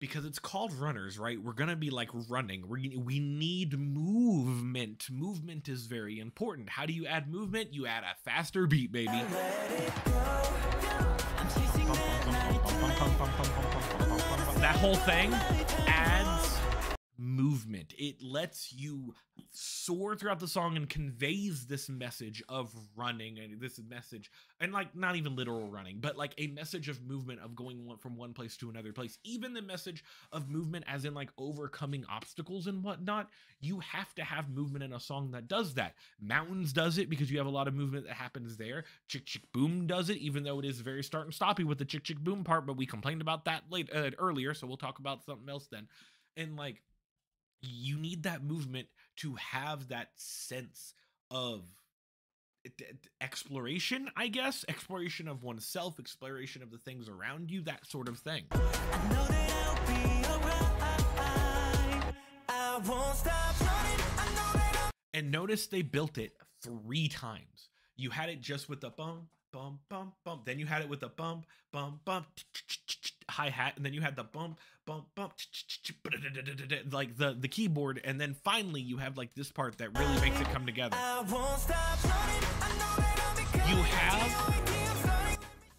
because it's called runners, right? We're gonna be like running. We need movement. Movement is very important. How do you add movement? You add a faster beat, baby. That whole thing adds movement. It lets you soar throughout the song and conveys this message of running, and this message, and like not even literal running, but like a message of movement, of going from one place to another place. Even the message of movement as in like overcoming obstacles and whatnot, you have to have movement in a song that does that. Mountains does it because you have a lot of movement that happens there. Chk Chk Boom does it, even though it is very start and stoppy with the Chk Chk Boom part, but we complained about that earlier, so we'll talk about something else then. And like, you need that movement to have that sense of exploration, I guess. Exploration of oneself, exploration of the things around you, that sort of thing. I know that I'll be alright. I won't stop running. I know that and notice they built it 3 times. You had it just with the bum, bum, bum, bum. Then you had it with the bum, bum, bum, hi-hat, and then you had the bump, bump, bump, like the keyboard, and then finally you have like this part that really makes it come together.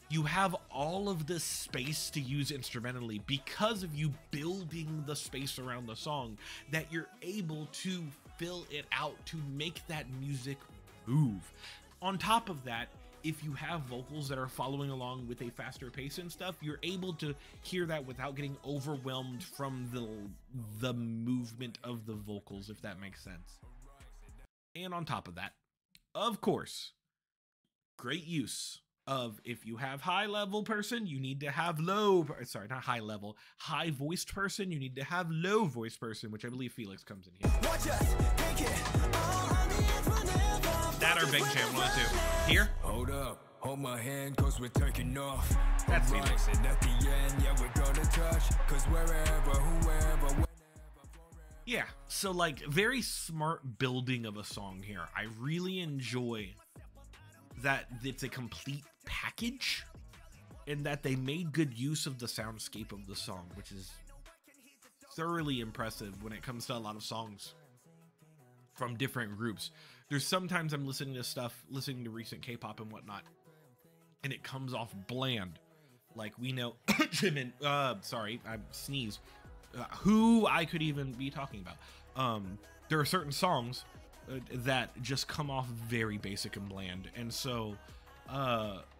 You have all of this space to use instrumentally because of you building the space around the song, that you're able to fill it out to make that music move. On top of that, if you have vocals that are following along with a faster pace and stuff, you're able to hear that without getting overwhelmed from the movement of the vocals, if that makes sense. And on top of that, of course, great use of, if you have high level person, you need to have sorry, not high level, high voiced person, you need to have low voiced person, which I believe Felix comes in here. That our big jam was too. Here. Hold up, hold my hand, cause we're taking off. That's Felix. And at the end, yeah, we're gonna touch, cause wherever, whoever, whenever. Yeah, so like very smart building of a song here. I really enjoy that it's a complete package, and that they made good use of the soundscape of the song, which is thoroughly impressive when it comes to a lot of songs from different groups. There's sometimes I'm listening to recent K-pop and whatnot, and it comes off bland. Like we know, Jimin, sorry, I sneeze. Who I could even be talking about. There are certain songs that just come off very basic and bland, and so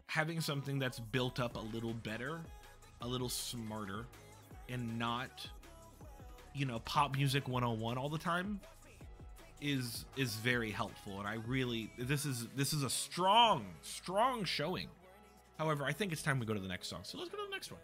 having something that's built up a little better, a little smarter, and not, you know, pop music 101 all the time is very helpful. And I really, this is a strong showing. However, I think it's time we go to the next song, so let's go to the next one.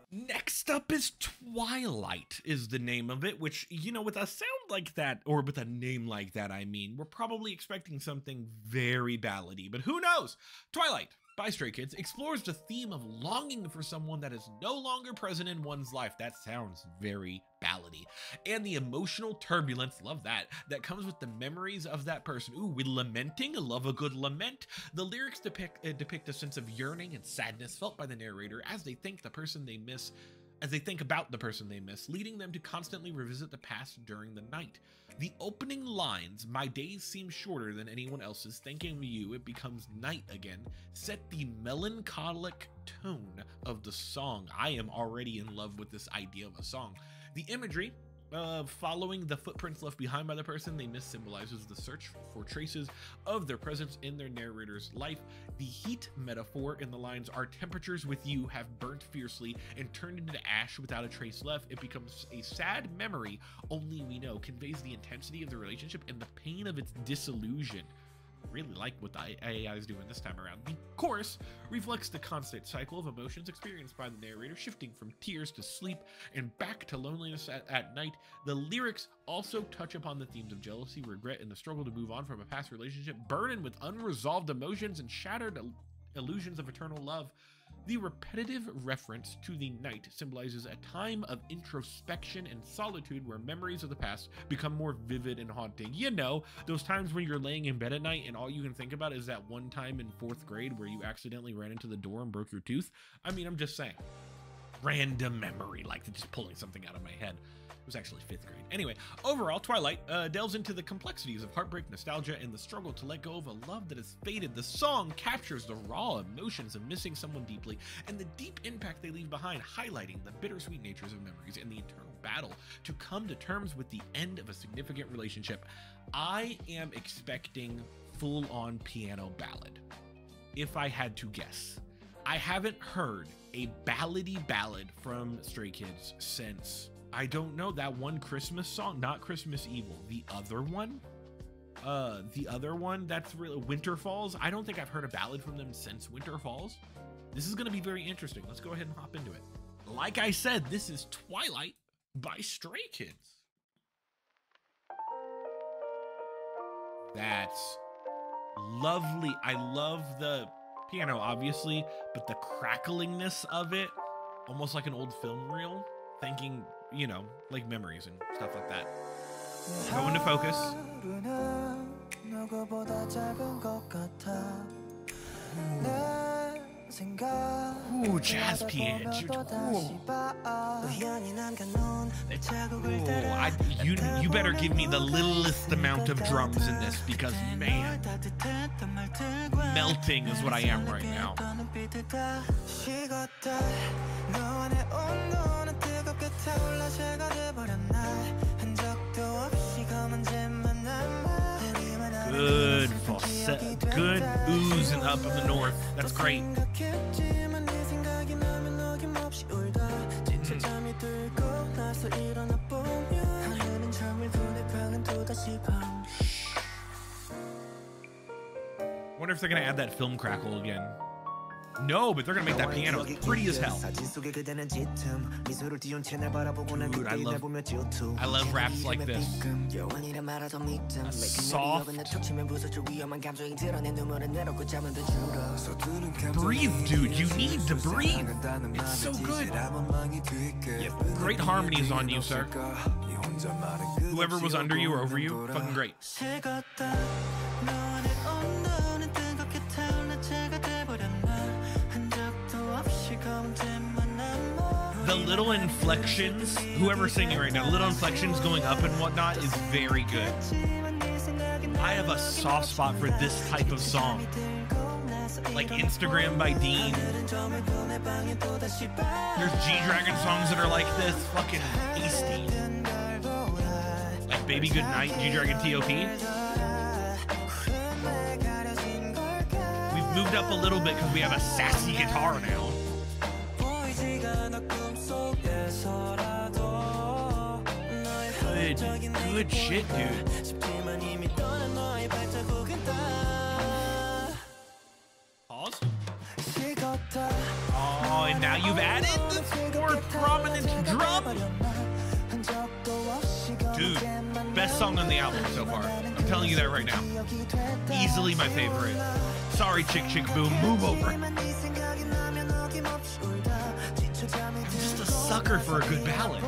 Next up is Twilight is the name of it, which, you know, with a sound like that, or with a name like that, I mean, we're probably expecting something very ballady, but who knows? Twilight by Stray Kids explores the theme of longing for someone that is no longer present in one's life. That sounds very ballady. And the emotional turbulence, love that, that comes with the memories of that person. Ooh, with lamenting, I love a good lament. The lyrics depict a sense of yearning and sadness felt by the narrator as they think about the person they miss, leading them to constantly revisit the past during the night. The opening lines, "My days seem shorter than anyone else's, thinking of you, it becomes night again," set the melancholic tone of the song. I am already in love with this idea of a song. The imagery of following the footprints left behind by the person they miss symbolizes the search for traces of their presence in their narrator's life. The heat metaphor in the lines, "Our temperatures with you have burnt fiercely and turned into ash without a trace left. It becomes a sad memory only we know," conveys the intensity of the relationship and the pain of its disillusion. Really like what the AI is doing this time around. The chorus reflects the constant cycle of emotions experienced by the narrator, shifting from tears to sleep and back to loneliness at night. The lyrics also touch upon the themes of jealousy, regret, and the struggle to move on from a past relationship, burdened with unresolved emotions and shattered illusions of eternal love. The repetitive reference to the night symbolizes a time of introspection and solitude where memories of the past become more vivid and haunting. You know, those times when you're laying in bed at night and all you can think about is that one time in 4th grade where you accidentally ran into the door and broke your tooth. I mean, I'm just saying. random memory, like just pulling something out of my head. It was actually 5th grade. Anyway, overall, Twilight delves into the complexities of heartbreak, nostalgia, and the struggle to let go of a love that has faded. The song captures the raw emotions of missing someone deeply and the deep impact they leave behind, highlighting the bittersweet natures of memories and the internal battle to come to terms with the end of a significant relationship. I am expecting full-on piano ballad, if I had to guess. I haven't heard a ballady ballad from Stray Kids since, I don't know, that one Christmas song, not Christmas Evil, the other one that's really Winter Falls. I don't think I've heard a ballad from them since Winter Falls. This is going to be very interesting. Let's go ahead and hop into it. Like I said, this is Twilight by Stray Kids. That's lovely. I love the piano, obviously, but the cracklingness of it, almost like an old film reel, thinking, you know, like memories and stuff like that. Go into focus. Ooh, jazz piano. You better give me the littlest amount of drums in this, because man, melting is what I am right now. Good falsetto, good oozing up in the north. That's great. Wonder if they're gonna add that film crackle again. No, but they're gonna make that piano pretty as hell. Dude, I love raps like this. Soft. Breathe, dude. You need to breathe. It's so good. Yeah, great harmonies on you, sir. Whoever was under you or over you, fucking great. The little inflections, whoever's singing right now, little inflections going up and whatnot is very good. I have a soft spot for this type of song. Like Instagram by Dean. There's G-Dragon songs that are like this, fucking tasty. Like Baby Goodnight, G-Dragon T.O.P. We've moved up a little bit because we have a sassy guitar now. Good shit, dude. Pause. Oh, and now you've added the more prominent drum. Dude, best song on the album so far. I'm telling you that right now. Easily my favorite. Sorry, Chk Chk Boom, move over. I'm just a sucker for a good ballad.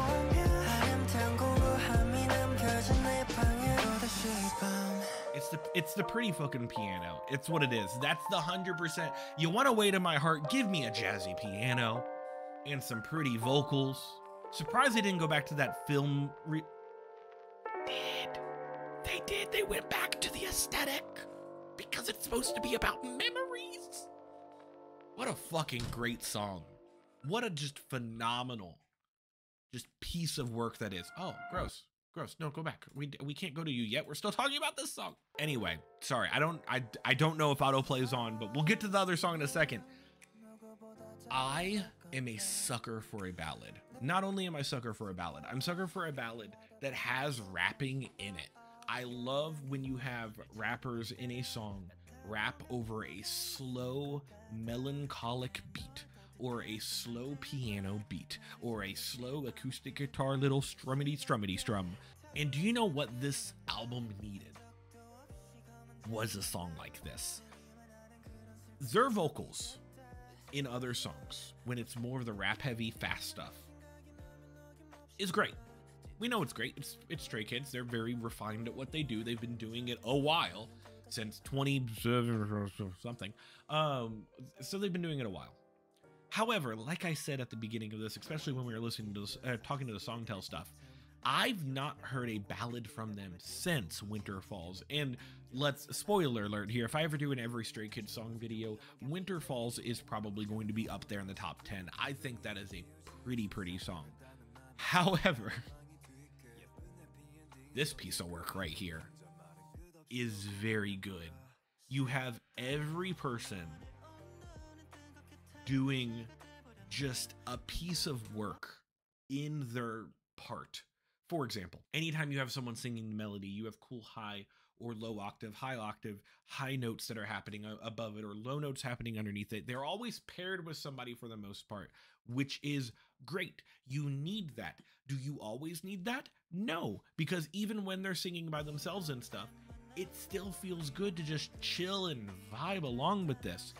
It's the pretty fucking piano. It's what it is. That's the 100%. You want to weigh to my heart? Give me a jazzy piano and some pretty vocals. Surprised they didn't go back to that film. They did. They went back to the aesthetic because it's supposed to be about memories. What a fucking great song. What a just phenomenal just piece of work that is. Oh, gross. Gross. No, go back. We can't go to you yet. We're still talking about this song. Anyway, sorry. I don't know if autoplay is on, but we'll get to the other song in a second. I am a sucker for a ballad. Not only am I a sucker for a ballad, I'm a sucker for a ballad that has rapping in it. I love when you have rappers in a song rap over a slow, melancholic beat, or a slow piano beat, or a slow acoustic guitar little strummity strum. And do you know what this album needed? Was a song like this. Their vocals in other songs, when it's more of the rap heavy fast stuff, is great. We know it's great. It's Stray Kids. They're very refined at what they do. They've been doing it a while, since 20 something. So they've been doing it a while. However, like I said at the beginning of this, especially when we were listening to this, talking to the Songtell stuff, I've not heard a ballad from them since Winter Falls. And let's spoiler alert here, if I ever do an every Stray Kids song video, Winter Falls is probably going to be up there in the top 10. I think that is a pretty song. However, this piece of work right here is very good. You have every person doing just a piece of work in their part. For example, anytime you have someone singing the melody, you have cool high or low octave, high notes that are happening above it, or low notes happening underneath it. They're always paired with somebody for the most part, which is great. You need that. Do you always need that? No, because even when they're singing by themselves and stuff, it still feels good to just chill and vibe along with this.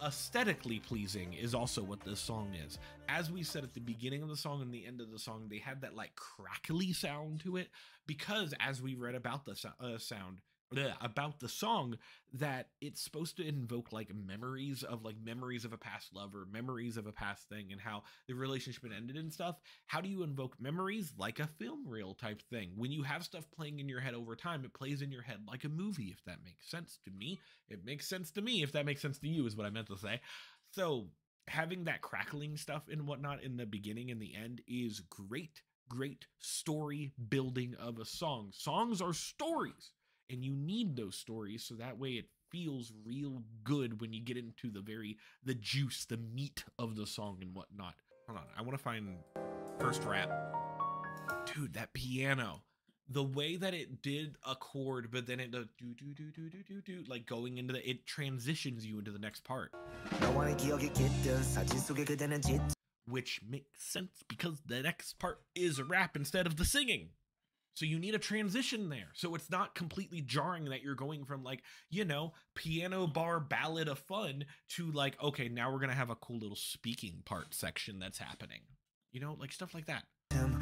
Aesthetically pleasing is also what this song is. As we said at the beginning of the song and the end of the song, they had that like crackly sound to it, because as we read about the about the song, that it's supposed to invoke like memories of a past love or memories of a past thing and how the relationship ended and stuff. How do you invoke memories? Like a film reel type thing. When you have stuff playing in your head over time, it plays in your head like a movie, if that makes sense to me. It makes sense to me if that makes sense to you, is what I meant to say. So having that crackling stuff and whatnot in the beginning and the end is great story building of a song. Songs are stories, and you need those stories so that way it feels real good when you get into the juice, the meat of the song and whatnot. Hold on, I want to find first rap. Dude, that piano, the way that it did a chord, but then it does do, like going into it transitions you into the next part. Which makes sense because the next part is a rap instead of the singing. So you need a transition there. So it's not completely jarring that you're going from like, you know, piano bar ballad of fun to like, okay, now we're going to have a cool little speaking part section that's happening. You know, like stuff like that. Can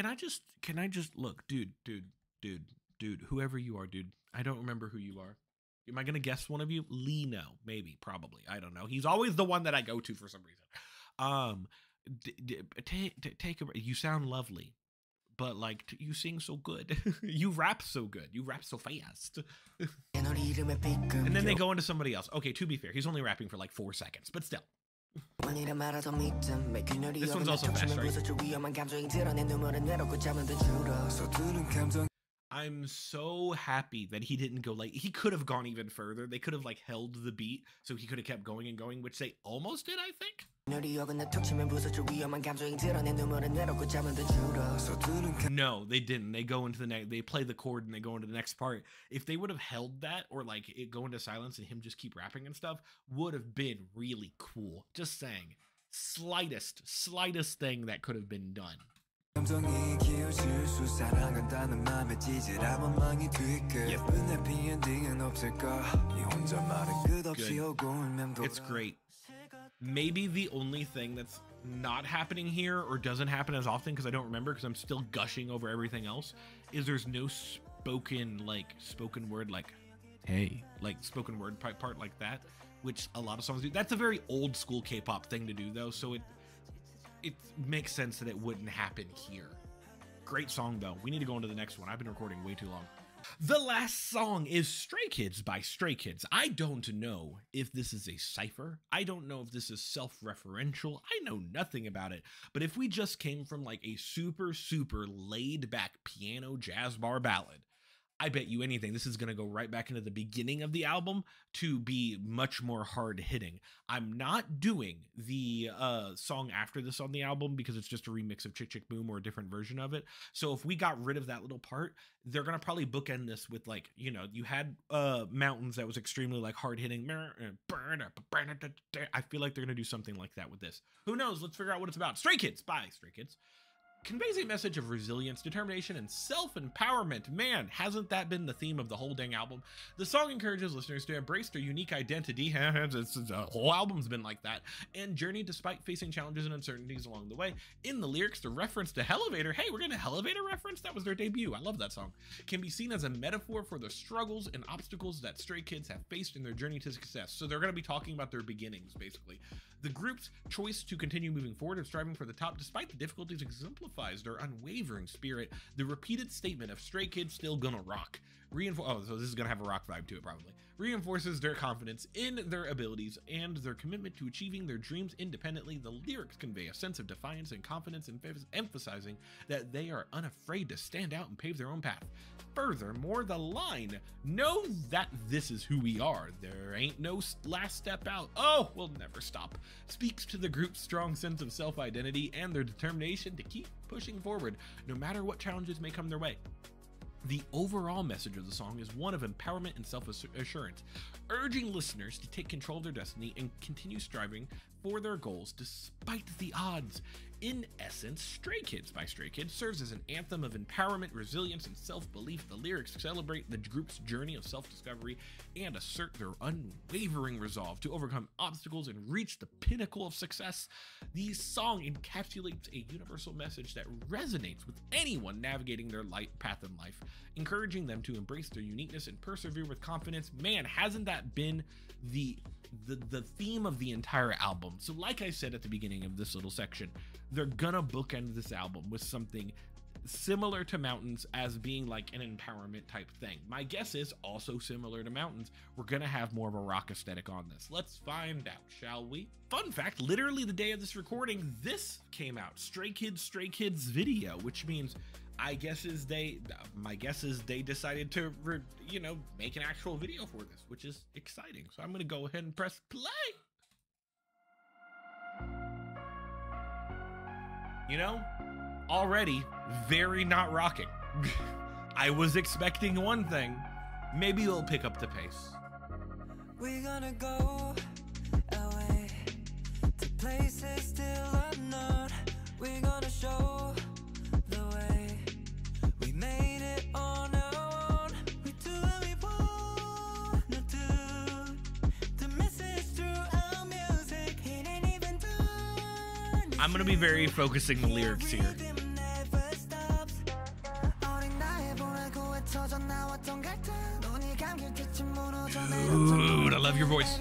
I just look, dude, whoever you are, dude, I don't remember who you are. Am I going to guess one of you? Lee, no, maybe, probably. I don't know. He's always the one that I go to for some reason. Take a, you sound lovely, but like you sing so good. You rap so good. You rap so fast. And then they go into somebody else. Okay, to be fair, he's only rapping for like 4 seconds, but still. This one's also fast, right? I'm so happy that he didn't go like, he could have gone even further. They could have like held the beat so he could have kept going and going, which they almost did, I think. No, they didn't. They go into the next, they play the chord and they go into the next part. If they would have held that, or like it go into silence and him just keep rapping and stuff, would have been really cool. Just saying. Slightest thing that could have been done. Good. It's great. Maybe the only thing that's not happening here, or doesn't happen as often because I don't remember, because I'm still gushing over everything else, is there's no spoken word like hey, like spoken word part like that, which a lot of songs do. That's a very old school K-pop thing to do though, so it makes sense that it wouldn't happen here. Great song though. We need to go into the next one. I've been recording way too long. The last song is Stray Kids by Stray Kids. I don't know if this is a cipher. I don't know if this is self-referential. I know nothing about it. But if we just came from like a super laid back piano jazz bar ballad, I bet you anything this is going to go right back into the beginning of the album to be much more hard hitting. I'm not doing the song after this on the album because it's just a remix of Chk Chk Boom or a different version of it. So if we got rid of that little part, they're going to probably bookend this with like, you know, you had Mountains that was extremely like hard hitting. I feel like they're going to do something like that with this. Who knows? Let's figure out what it's about. Stray Kids by Stray Kids. conveys a message of resilience, determination, and self-empowerment. Man, hasn't that been the theme of the whole dang album? The song encourages listeners to embrace their unique identity. The whole album's been like that. And journey despite facing challenges and uncertainties along the way. In the lyrics, the reference to Elevator, hey, we're getting an Elevator reference? That was their debut. I love that song. Can be seen as a metaphor for the struggles and obstacles that Stray Kids have faced in their journey to success. So they're going to be talking about their beginnings, basically. The group's choice to continue moving forward and striving for the top despite the difficulties exemplifies their unwavering spirit. The repeated statement of Stray Kids still gonna rock. So this is gonna have a rock vibe to it probably. Reinforces their confidence in their abilities and their commitment to achieving their dreams independently. The lyrics convey a sense of defiance and confidence, emphasizing that they are unafraid to stand out and pave their own path. Furthermore, the line, "Know that this is who we are. There ain't no last step out. Oh, we'll never stop," speaks to the group's strong sense of self-identity and their determination to keep pushing forward, no matter what challenges may come their way. The overall message of the song is one of empowerment and self-assurance, urging listeners to take control of their destiny and continue striving for their goals despite the odds. In essence, Stray Kids by Stray Kids serves as an anthem of empowerment, resilience, and self-belief. The lyrics celebrate the group's journey of self-discovery and assert their unwavering resolve to overcome obstacles and reach the pinnacle of success. The song encapsulates a universal message that resonates with anyone navigating their path in life, encouraging them to embrace their uniqueness and persevere with confidence. Man, hasn't that been the theme of the entire album? So like I said at the beginning of this little section, they're gonna bookend this album with something similar to Mountains as being like an empowerment type thing. My guess is also similar to Mountains, we're gonna have more of a rock aesthetic on this. Let's find out, shall we? Fun fact, literally the day of this recording, this came out, Stray Kids video, which means my guess is they decided to, make an actual video for this, which is exciting. So I'm gonna go ahead and press play. Already very not rocking. I was expecting one thing. Maybe it'll pick up the pace. We're gonna go away to places still unknown. We're gonna show the way. We made it on our own. We do what we wanna do. The message through our music, it ain't even done. I'm gonna be very focusing the lyrics here. Dude, I love your voice.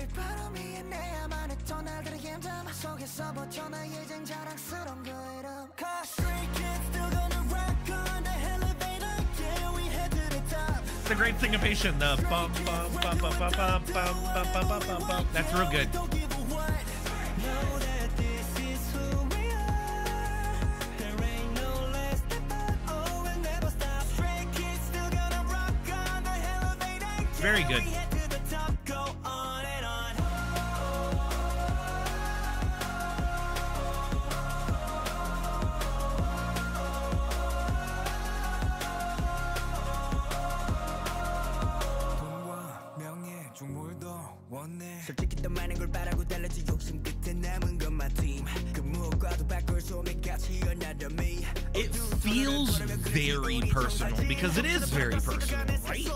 It's a great syncopation. The bum bum bum bum bum bum bum bum bum bum. That's real good. Very good. It feels very personal because it is very personal, right?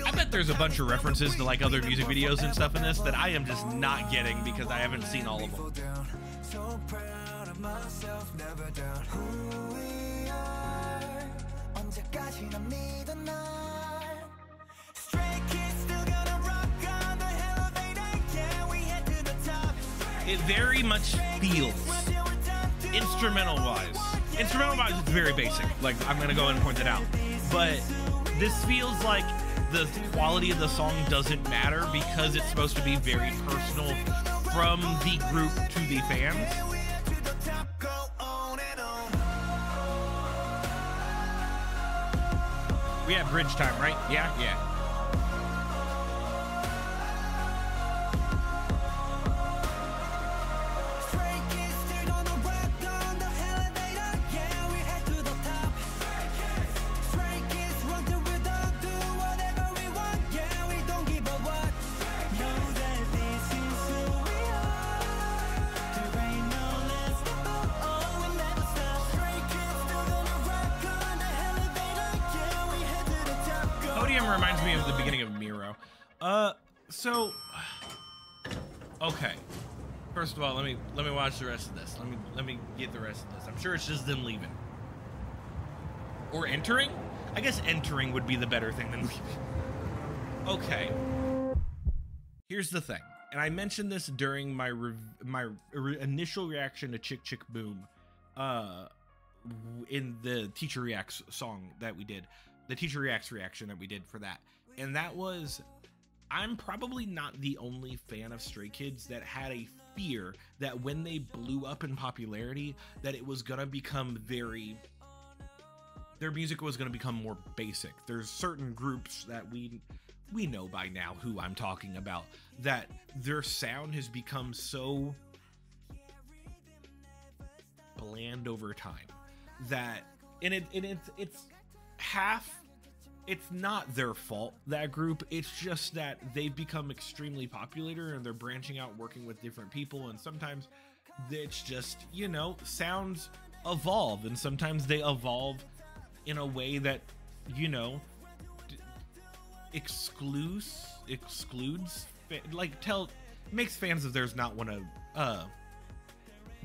I bet there's a bunch of references to like other music videos and stuff in this that I am just not getting because I haven't seen all of them. So proud of myself, never doubt who we are. 언제까지나 믿어 날. Stray Kids still gonna rock on the elevator. Yeah, we head to the top. It very much feels instrumental-wise, it's very basic. Like, I'm gonna go ahead and point that out. But this feels like the quality of the song doesn't matter because it's supposed to be very personal from the group to the fans. We have bridge time, right? Yeah. JJAM reminds me of the beginning of Miro. So okay. First of all, let me watch the rest of this. Let me get the rest of this. I'm sure it's just them leaving. Or entering? I guess entering would be the better thing than leaving. Okay. Here's the thing. And I mentioned this during my initial reaction to Chk Chk Boom in the Teacher Reacts song that we did. The Teacher Reacts reaction that we did for that. And that was, I'm probably not the only fan of Stray Kids that had a fear that when they blew up in popularity, that it was gonna become their music was gonna become more basic. There's certain groups that we know by now who I'm talking about, that their sound has become so bland over time that, and it's not their fault, that group. It's just that they've become extremely popular and they're branching out, working with different people, and sometimes it's just, you know, sounds evolve, and sometimes they evolve in a way that, you know, excludes makes fans of theirs not want to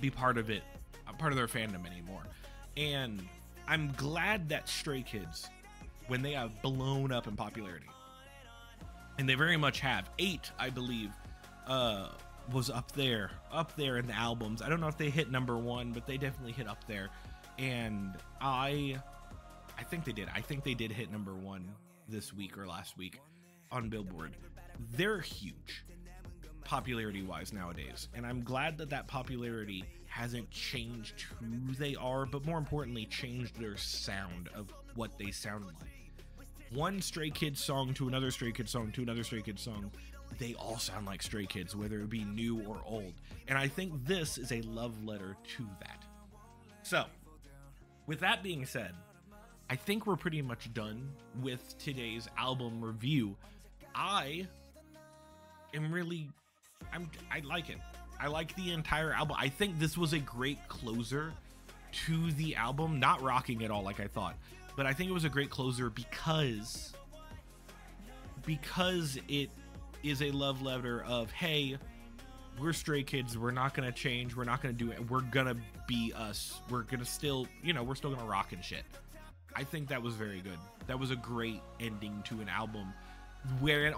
be part of it, part of their fandom anymore. And I'm glad that Stray Kids, when they have blown up in popularity, and they very much have, 8 I believe was up there in the albums. I don't know if they hit #1, but they definitely hit up there. And I think they did. I think they did hit #1 this week or last week on Billboard. They're huge popularity wise nowadays, and I'm glad that that popularity hasn't changed who they are, but more importantly changed their sound of what they sound like. One Stray Kids song to another Stray Kids song to another Stray Kids song, they all sound like Stray Kids, whether it be new or old, and I think this is a love letter to that. So with that being said, I think we're pretty much done with today's album review. I like it. I like the entire album. I think this was a great closer to the album. Not rocking at all like I thought, but I think it was a great closer because it is a love letter of, hey, we're Stray Kids, we're not gonna change, we're not gonna do it, we're gonna be us, we're gonna still, you know, we're still gonna rock and shit. I think that was very good. That was a great ending to an album where it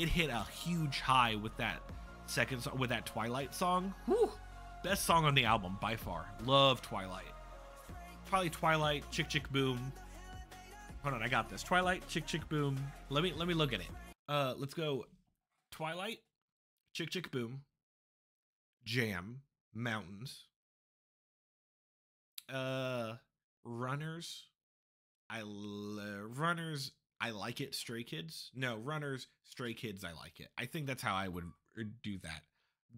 hit a huge high with that second song, with that Twilight song. Whew, best song on the album by far. Love Twilight. Probably Twilight, Chk Chk Boom. Hold on, I got this. Twilight, Chk Chk Boom. Let me look at it. Let's go. Twilight, Chk Chk Boom, Jam, Mountains, Runners. Runners, I like it. Stray Kids. No, Runners, Stray Kids, I like it. I think that's how I would do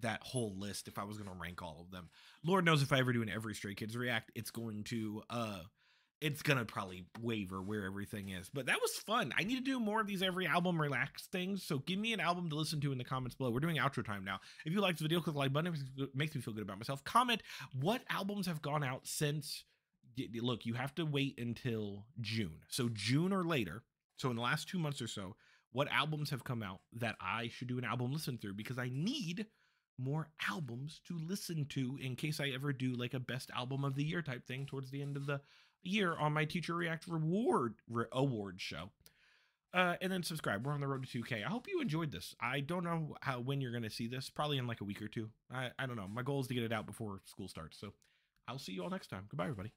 that whole list if I was going to rank all of them. Lord knows if I ever do an every Stray Kids react, it's going to probably waver where everything is. But that was fun. I need to do more of these every album relax things. So give me an album to listen to in the comments below. We're doing outro time now. If you liked the video, click the like button. It makes me feel good about myself. Comment what albums have gone out since. Look, you have to wait until June. So June or later. So in the last 2 months or so, what albums have come out that I should do an album listen through, because I need more albums to listen to in case I ever do like a best album of the year type thing towards the end of the year on my Teacher React award show. And then subscribe. We're on the road to 2K. I hope you enjoyed this. I don't know when you're going to see this, probably in like a week or two. I don't know. My goal is to get it out before school starts. So I'll see you all next time. Goodbye, everybody.